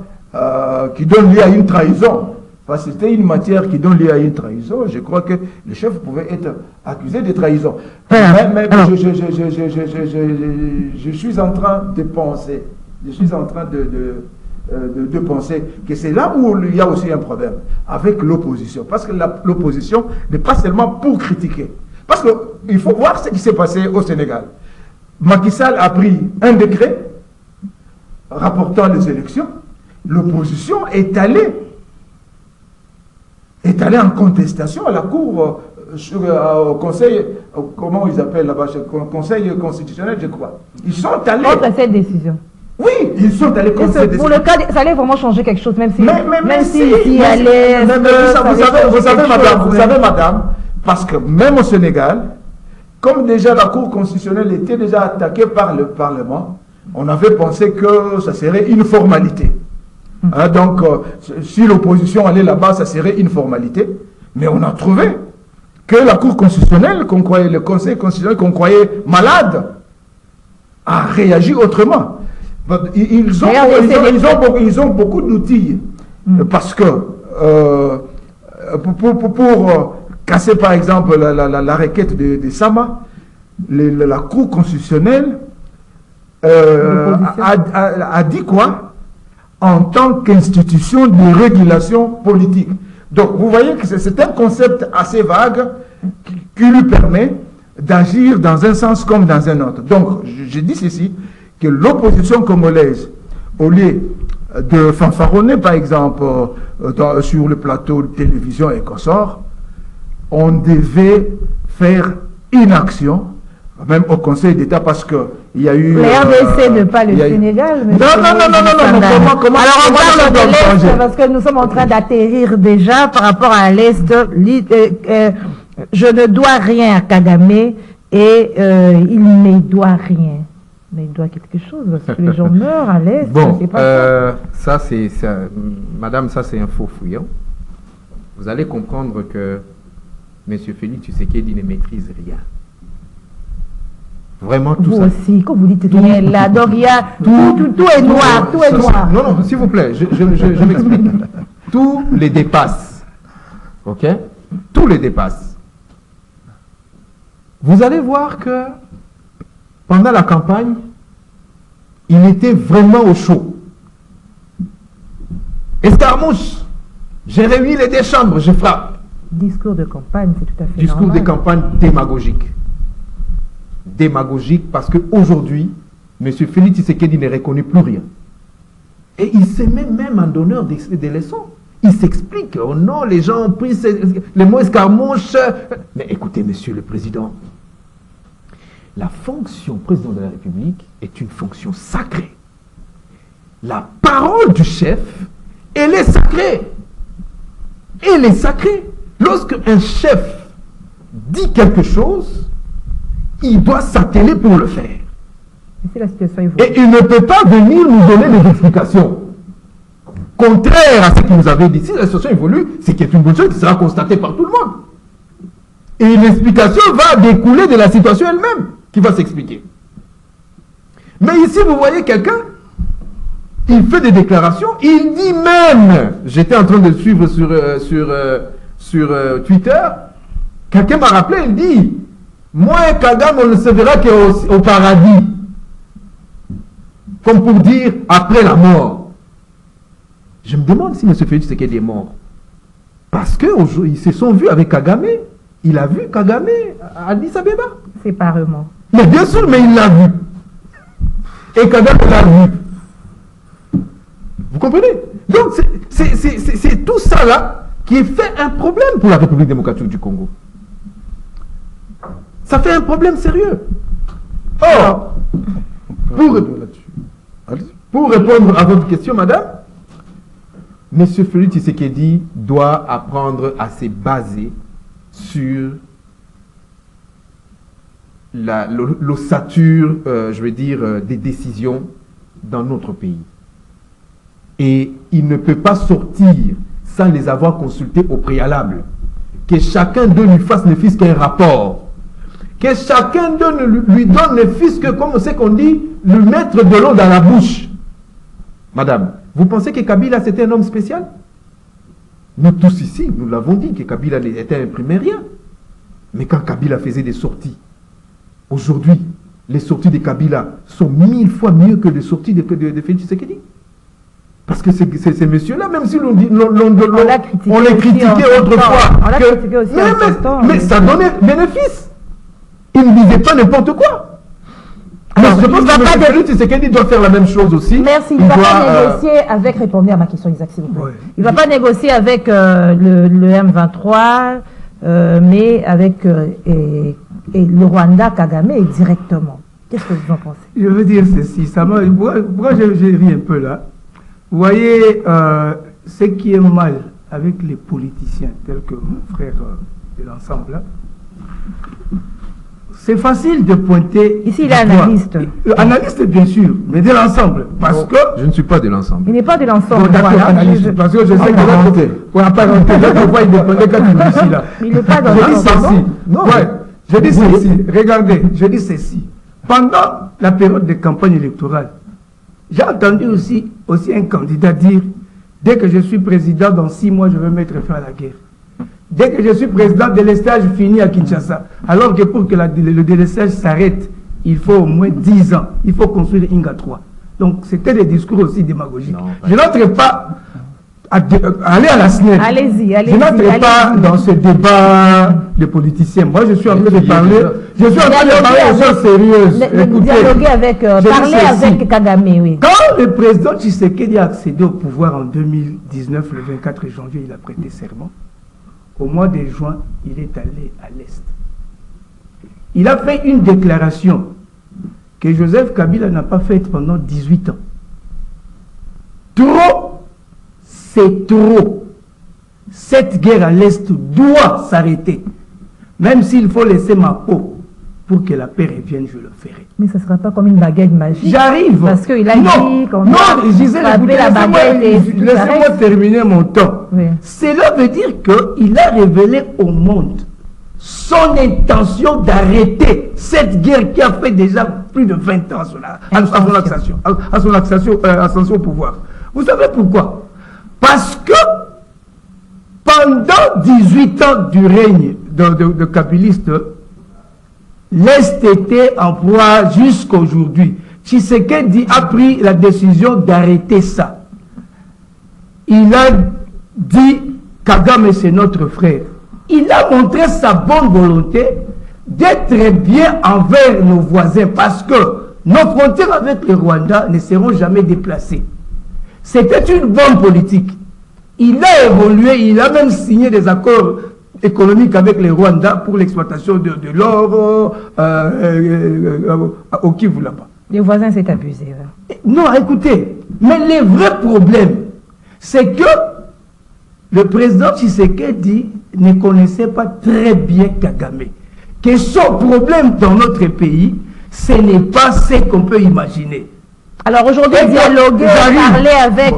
qui donne lieu à une trahison. Parce que c'était une matière qui donne lieu à une trahison. Je crois que le chef pouvait être accusé de trahison. Voilà. Mais je suis en train de penser. Je suis en train de penser que c'est là où il y a aussi un problème avec l'opposition. Parce que l'opposition n'est pas seulement pour critiquer. Parce qu'il faut voir ce qui s'est passé au Sénégal. Macky Sall a pris un décret rapportant les élections. L'opposition est allée en contestation à la Cour, au Conseil, comment ils appellent là-bas, Conseil constitutionnel, je crois. Ils sont allés... Contre cette décision. Oui, ils sont allés contre cette décision. Pour le cas, ça allait vraiment changer quelque chose, même si... Vous savez, madame, parce que même au Sénégal, comme déjà la Cour constitutionnelle était déjà attaquée par le Parlement, on avait pensé que ça serait une formalité. Hein, donc, si l'opposition allait là-bas, ça serait une formalité. Mais on a trouvé que la Cour constitutionnelle, le Conseil constitutionnel qu'on croyait malade, a réagi autrement. Ils ont beaucoup d'outils. Parce que pour casser par exemple la requête de Sama, la Cour constitutionnelle a dit quoi? En tant qu'institution de régulation politique. Donc, vous voyez que c'est un concept assez vague qui lui permet d'agir dans un sens comme dans un autre. Donc, je dis ceci, que l'opposition congolaise, au lieu de fanfaronner, par exemple, sur le plateau de télévision et consorts, on devait faire une action, même au Conseil d'État, parce que il y a eu... Mais RDC de pas le Sénégal. Non. Comment alors on parle de l'Est parce que nous sommes en train d'atterrir déjà par rapport à l'Est. Je ne dois rien à Kagame et il ne doit rien. Mais il doit quelque chose parce que les gens meurent à l'Est. Bon, ça c'est... Madame, ça c'est un faux fouillant. Vous allez comprendre que M. Félix Tshisekedi ne maîtrise rien. Vraiment tout vous ça. Aussi, quand vous dites rien là, donc il y a tout est noir, tout est noir. Non, s'il vous plaît, je m'explique. Tout les dépasse. Ok? Tout les dépasse. Vous allez voir que pendant la campagne, il était vraiment au chaud. Escarmouche, j'ai réuni les 2 chambres, je frappe. Discours de campagne, c'est tout à fait Discours normal. de campagne démagogique. Démagogique parce qu'aujourd'hui, M. Félix Tshisekedi ne reconnaît plus rien. Et il se met même en donneur des leçons. Il s'explique. Oh non, les gens ont pris les mots escarmouches. Mais écoutez, Monsieur le Président, la fonction président de la République est une fonction sacrée. La parole du chef, elle est sacrée. Elle est sacrée. Lorsque un chef dit quelque chose, il doit s'atteler pour le faire. C'est la situation évolue. Et il ne peut pas venir nous donner des explications contraires à ce qu'il nous avait dit. Si la situation évolue, c'est qu'il y a une bonne chose qui sera constatée par tout le monde. Et l'explication va découler de la situation elle-même qui va s'expliquer. Mais ici, vous voyez quelqu'un, il fait des déclarations, il dit même, j'étais en train de suivre sur Twitter, quelqu'un m'a rappelé, il dit, moi et Kagame, on ne se verra qu'au paradis. Comme pour dire, après la mort. Je me demande si M. Félix Tshisekedi est mort. Parce qu'ils se sont vus avec Kagame. Il a vu Kagame à Addis Abeba. Séparément. Mais bien sûr, mais il l'a vu. Et Kagame l'a vu. Vous comprenez? Donc, c'est tout ça là qui fait un problème pour la République démocratique du Congo. Ça fait un problème sérieux. Or, pour répondre à votre question, madame, M. Félix Tshisekedi doit apprendre à se baser sur l'ossature, je veux dire, des décisions dans notre pays. Et il ne peut pas sortir sans les avoir consultés au préalable. Que chacun d'eux lui fasse ne fût-ce qu'un rapport. Que chacun d'eux lui donne ne fût-ce que, comme c'est qu'on dit, le mettre de l'eau dans la bouche. Madame, vous pensez que Kabila c'était un homme spécial? Nous tous ici, nous l'avons dit, que Kabila était un primérien. Mais quand Kabila faisait des sorties, aujourd'hui, les sorties de Kabila sont 1000 fois mieux que les sorties de Félix Tshisekedi. Parce que ces messieurs-là, même si on les critiquait autrefois, mais ça donnait bénéfice. Ils ne disaient pas n'importe quoi. Alors, je pense que Félix Tshisekedi doit faire la même chose aussi. Merci. Il ne va pas négocier avec, répondez à ma question, Isaac, s'il vous plaît. Il ne va pas négocier avec le M23, mais avec et le Rwanda, Kagame, directement. Qu'est-ce que vous en pensez? Je veux dire ceci. Pourquoi je ris un peu là? Vous voyez, ce qui est mal avec les politiciens, tels que mon frère de l'ensemble, c'est facile de pointer... Ici, il est analyste. Analyste, bien sûr, mais de l'ensemble. Parce que... Je ne suis pas de l'ensemble. Il n'est pas de l'ensemble. D'accord, analyste. Parce que je sais que l'autre fois, il dépendait quand il est ici, là. Il n'est pas dans l'ensemble. Je dis ceci. Regardez, je dis ceci. Pendant la période de campagne électorale, j'ai entendu aussi un candidat dire « Dès que je suis président, dans 6 mois, je vais mettre fin à la guerre. Dès que je suis président, le délestage finit à Kinshasa. » Alors que pour que le délestage s'arrête, il faut au moins 10 ans. Il faut construire Inga 3. Donc, c'était des discours aussi démagogiques. Je n'entre pas aller à la SNED. Allez-y. Je n'entre pas dans ce débat de politiciens. Moi, je suis en train de parler. Je suis en train de parler aux choses sérieuses. Dialoguer avec, parler avec Kagame, oui. Quand le président Tshisekedi a accédé au pouvoir en 2019, le 24 janvier, il a prêté serment. Au mois de juin, il est allé à l'Est. Il a fait une déclaration que Joseph Kabila n'a pas faite pendant 18 ans. Trop, c'est trop. Cette guerre à l'Est doit s'arrêter. Même s'il faut laisser ma peau pour que la paix revienne, je le ferai. Mais ce ne sera pas comme une baguette magique. J'arrive. Parce qu'il a dit qu'on laissez-moi terminer mon temps. Oui. Cela veut dire qu'il a révélé au monde son intention d'arrêter cette guerre qui a fait déjà plus de 20 ans à son ascension au pouvoir. Vous savez pourquoi? Parce que pendant 18 ans du règne de Kabiliste, l'Est était en proie jusqu'à aujourd'hui. Tshisekedi a pris la décision d'arrêter ça. Il a dit, Kagame c'est notre frère. Il a montré sa bonne volonté d'être bien envers nos voisins parce que nos frontières avec le Rwanda ne seront jamais déplacées. C'était une bonne politique. Il a évolué, il a même signé des accords économiques avec le Rwanda pour l'exploitation de l'or au Kivu là-bas. Les voisins s'est abusé. Non, écoutez, mais le vrai problème, c'est que le président Tshisekedi ne connaissait pas très bien Kagame. Que son problème dans notre pays, ce n'est pas ce qu'on peut imaginer. Alors aujourd'hui, dialoguer, parler avec...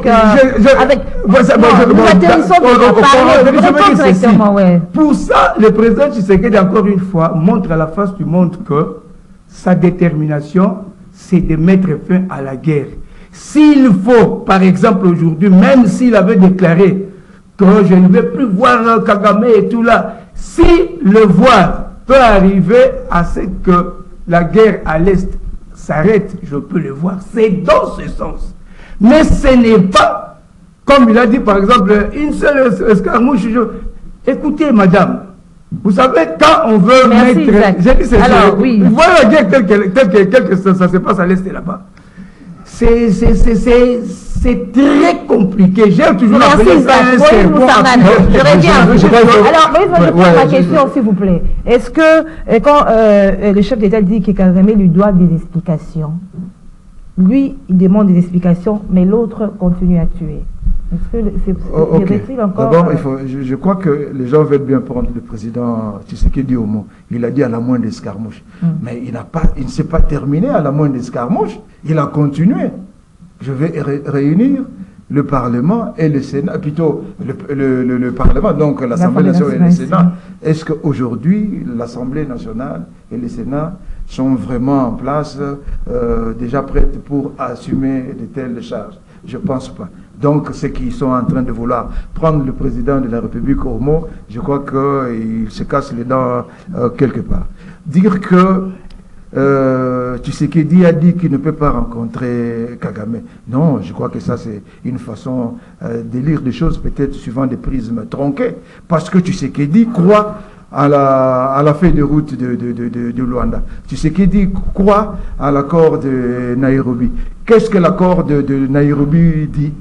Pour ça, le président Tshisekedi, encore une fois, montre à la face du monde que sa détermination, c'est de mettre fin à la guerre. S'il faut, par exemple aujourd'hui, même s'il avait déclaré que je ne vais plus voir Kagame et tout là, si le voir peut arriver à ce que la guerre à l'Est s'arrête, je peux le voir, c'est dans ce sens. Mais ce n'est pas, comme il a dit par exemple, une seule escarmouche. Écoutez madame, vous savez, quand on veut mettre... J'ai dit c'est ça. Oui. Vous voyez la guerre telle que ça se passe à l'Est et là-bas. C'est très compliqué. J'ai toujours appelé ça un serpent. Je reviens. Alors, veuillez ma question, s'il vous plaît. Est-ce que, quand le chef d'État dit que Kagame lui doit des explications, lui, il demande des explications, mais l'autre continue à tuer. Est-ce que Ok. irait-il encore D'abord, je crois que les gens veulent bien prendre le président Tshisekedi au mot. Il a dit à la moindre escarmouche. Mais il ne s'est pas terminé à la moindre escarmouche. Il a continué. Je vais réunir le Parlement et le Sénat, plutôt le Parlement, donc l'Assemblée nationale et le Sénat. Est-ce qu'aujourd'hui, l'Assemblée nationale et le Sénat sont vraiment en place, déjà prêtes pour assumer de telles charges? Je ne pense pas. Donc, ceux qui sont en train de vouloir prendre le président de la République au mot, je crois qu'ils se cassent les dents quelque part. Dire que Tshisekedi a dit qu'il ne peut pas rencontrer Kagame. Non, je crois que ça c'est une façon de lire des choses peut-être suivant des prismes tronqués. Parce que Tshisekedi croit à la feuille de route de Luanda. Tshisekedi croit à l'accord de Nairobi. Qu'est-ce que l'accord de Nairobi dit?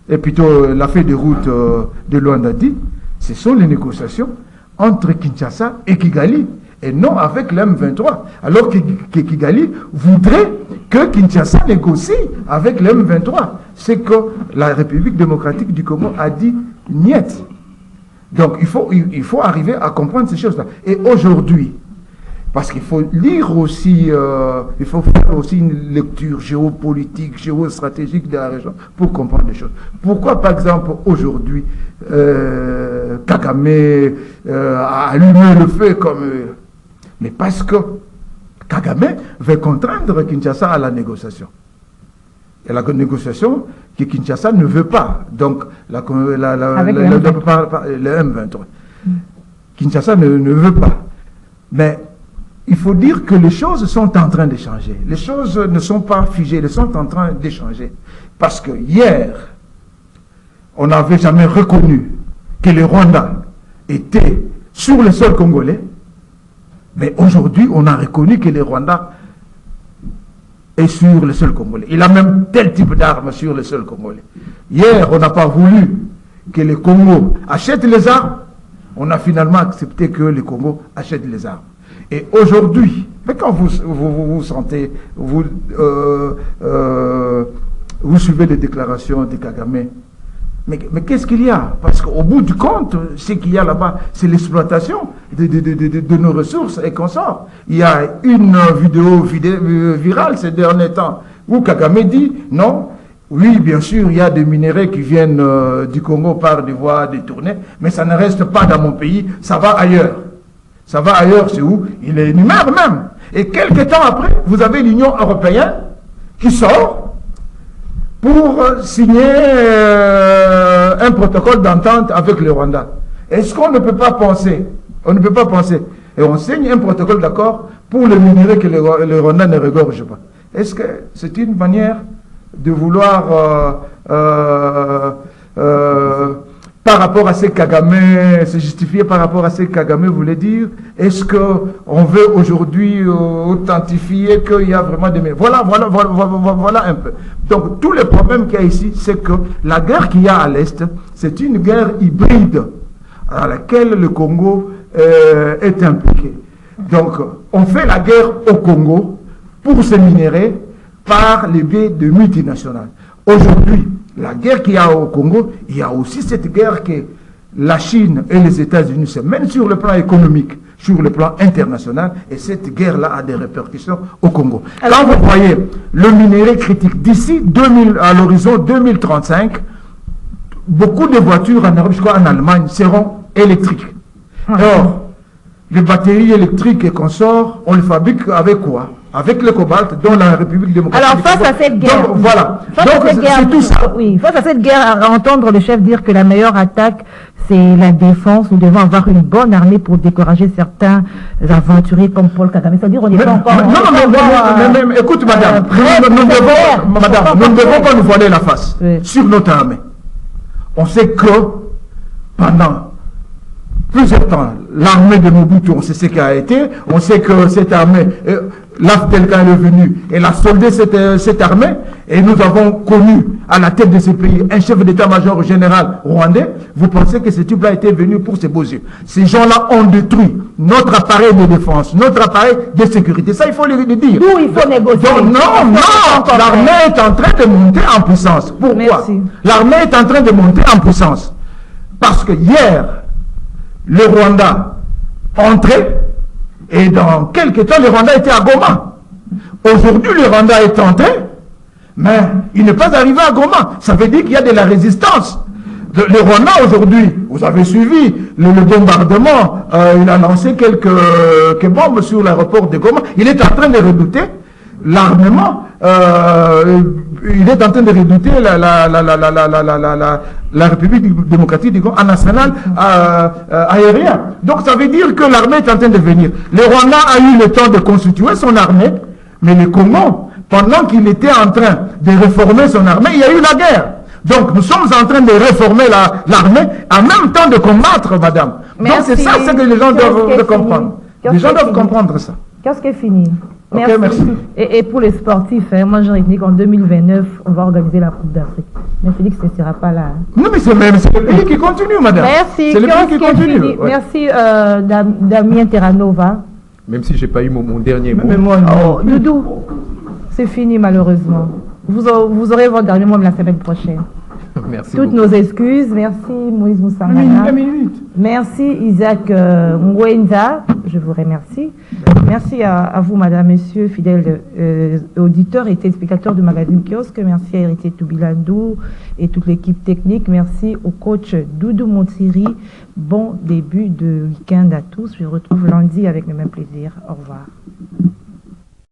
Et plutôt la feuille de route de Luanda dit, ce sont les négociations entre Kinshasa et Kigali, et non avec l'M23. Alors que Kigali voudrait que Kinshasa négocie avec l'M23. C'est que la République démocratique du Congo a dit niet. Donc il faut arriver à comprendre ces choses-là. Et aujourd'hui, parce qu'il faut lire aussi, il faut faire aussi une lecture géopolitique, géostratégique de la région pour comprendre les choses. Pourquoi, par exemple, aujourd'hui, Kagame a allumé le feu comme... mais parce que Kagame veut contraindre Kinshasa à la négociation. Et la négociation que Kinshasa ne veut pas. Donc, le M23. Kinshasa ne veut pas. Mais il faut dire que les choses sont en train de changer. Les choses ne sont pas figées, elles sont en train de changer. Parce que hier, on n'avait jamais reconnu que le Rwanda était sur le sol congolais. Mais aujourd'hui, on a reconnu que le Rwanda est sur le sol congolais. Il a même tel type d'armes sur le sol congolais. Hier, on n'a pas voulu que le Congo achète les armes. On a finalement accepté que le Congo achète les armes. Et aujourd'hui, mais quand vous sentez, vous suivez les déclarations de Kagame, mais qu'est-ce qu'il y a? Parce qu'au bout du compte, ce qu'il y a là-bas, c'est l'exploitation de nos ressources et consorts. Il y a une vidéo virale ces derniers temps où Kagame dit non, oui, bien sûr, il y a des minéraux qui viennent du Congo par des voies détournées, mais ça ne reste pas dans mon pays, ça va ailleurs. Ça va ailleurs, c'est où? Il est énumère même. Et quelques temps après, vous avez l'Union européenne qui sort pour signer un protocole d'entente avec le Rwanda. Est-ce qu'on ne peut pas penser? On ne peut pas penser. Et on signe un protocole d'accord pour le minerai que le Rwanda ne regorge pas. Est-ce que c'est une manière de vouloir par rapport à ce Kagame, se justifier par rapport à ce Kagame voulait dire? Est-ce qu'on veut aujourd'hui authentifier qu'il y a vraiment des... Voilà un peu. Donc, tous les problèmes qu'il y a ici, c'est que la guerre qu'il y a à l'Est, c'est une guerre hybride à laquelle le Congo est impliqué. Donc, on fait la guerre au Congo pour se minerais par les biais de multinationales. Aujourd'hui, la guerre qu'il y a au Congo, il y a aussi cette guerre que la Chine et les États-Unis se mènent sur le plan économique, sur le plan international, et cette guerre-là a des répercussions au Congo. Quand vous voyez le minerai critique d'ici à l'horizon 2035, beaucoup de voitures en Europe, je crois en Allemagne, seront électriques. Or, les batteries électriques et consorts, on les fabrique avec quoi? Avec le cobalt dont la République démocratique... Alors, face à cette guerre... Donc, voilà. C'est tout ça. Oui, face à cette guerre, à entendre le chef dire que la meilleure attaque, c'est la défense. Nous devons avoir une bonne armée pour décourager certains aventuriers comme Paul Kagame. C'est-à-dire on n'est pas encore... Non, mais écoute, madame, nous ne devons pas nous voiler la face sur notre armée. On sait que pendant plusieurs temps, l'armée de Mobutu, on sait ce qu'elle a été, on sait que cette armée, l'Afdelka est venu, elle a soldé cette armée, et nous avons connu à la tête de ce pays un chef d'état-major général rwandais. Vous pensez que ce type-là était venu pour ses beaux yeux? Ces gens-là ont détruit notre appareil de défense, notre appareil de sécurité. Ça, il faut le dire. D'où il faut négocier. Donc, non, l'armée est en train de monter en puissance. Pourquoi? Merci. L'armée est en train de monter en puissance. Parce que hier, le Rwanda entrait, et dans quelques temps, le Rwanda était à Goma. Aujourd'hui, le Rwanda est entré, mais il n'est pas arrivé à Goma. Ça veut dire qu'il y a de la résistance. Le Rwanda aujourd'hui, vous avez suivi le bombardement, il a lancé quelques bombes sur l'aéroport de Goma. Il est en train de redouter l'armement, il est en train de redouter la République démocratique du Congo, un national aérien. Donc ça veut dire que l'armée est en train de venir. Le Rwanda a eu le temps de constituer son armée, mais le Congo, pendant qu'il était en train de réformer son armée, il y a eu la guerre. Donc nous sommes en train de réformer l'armée en même temps de combattre, madame. Merci. Donc c'est ça ce que les gens doivent comprendre. Les gens doivent comprendre ça. Qu'est-ce qui est fini? Ok, merci. Et pour les sportifs, hein, moi j'aurais dit qu'en 2029, on va organiser la Coupe d'Afrique. Mais Félix ne sera pas là. Hein. Non, mais c'est le pays qui continue, madame. Merci. C'est le pays qui continue. Ouais. Merci, Damien Terranova. Même si je n'ai pas eu mon dernier mot. Mais moi, Oh, Doudou, c'est fini malheureusement. Vous aurez votre dernier mot la semaine prochaine. Merci Toutes beaucoup. nos excuses. Merci Moïse Moussangana. Merci Isaac Ngwenza. Je vous remercie. Merci à vous, madame, monsieur, fidèles auditeurs et téléspectateurs du magazine Kiosque. Merci à Héritier Toubilandou et toute l'équipe technique. Merci au coach Doudou Montiri. Bon début de week-end à tous. Je vous retrouve lundi avec le même plaisir. Au revoir.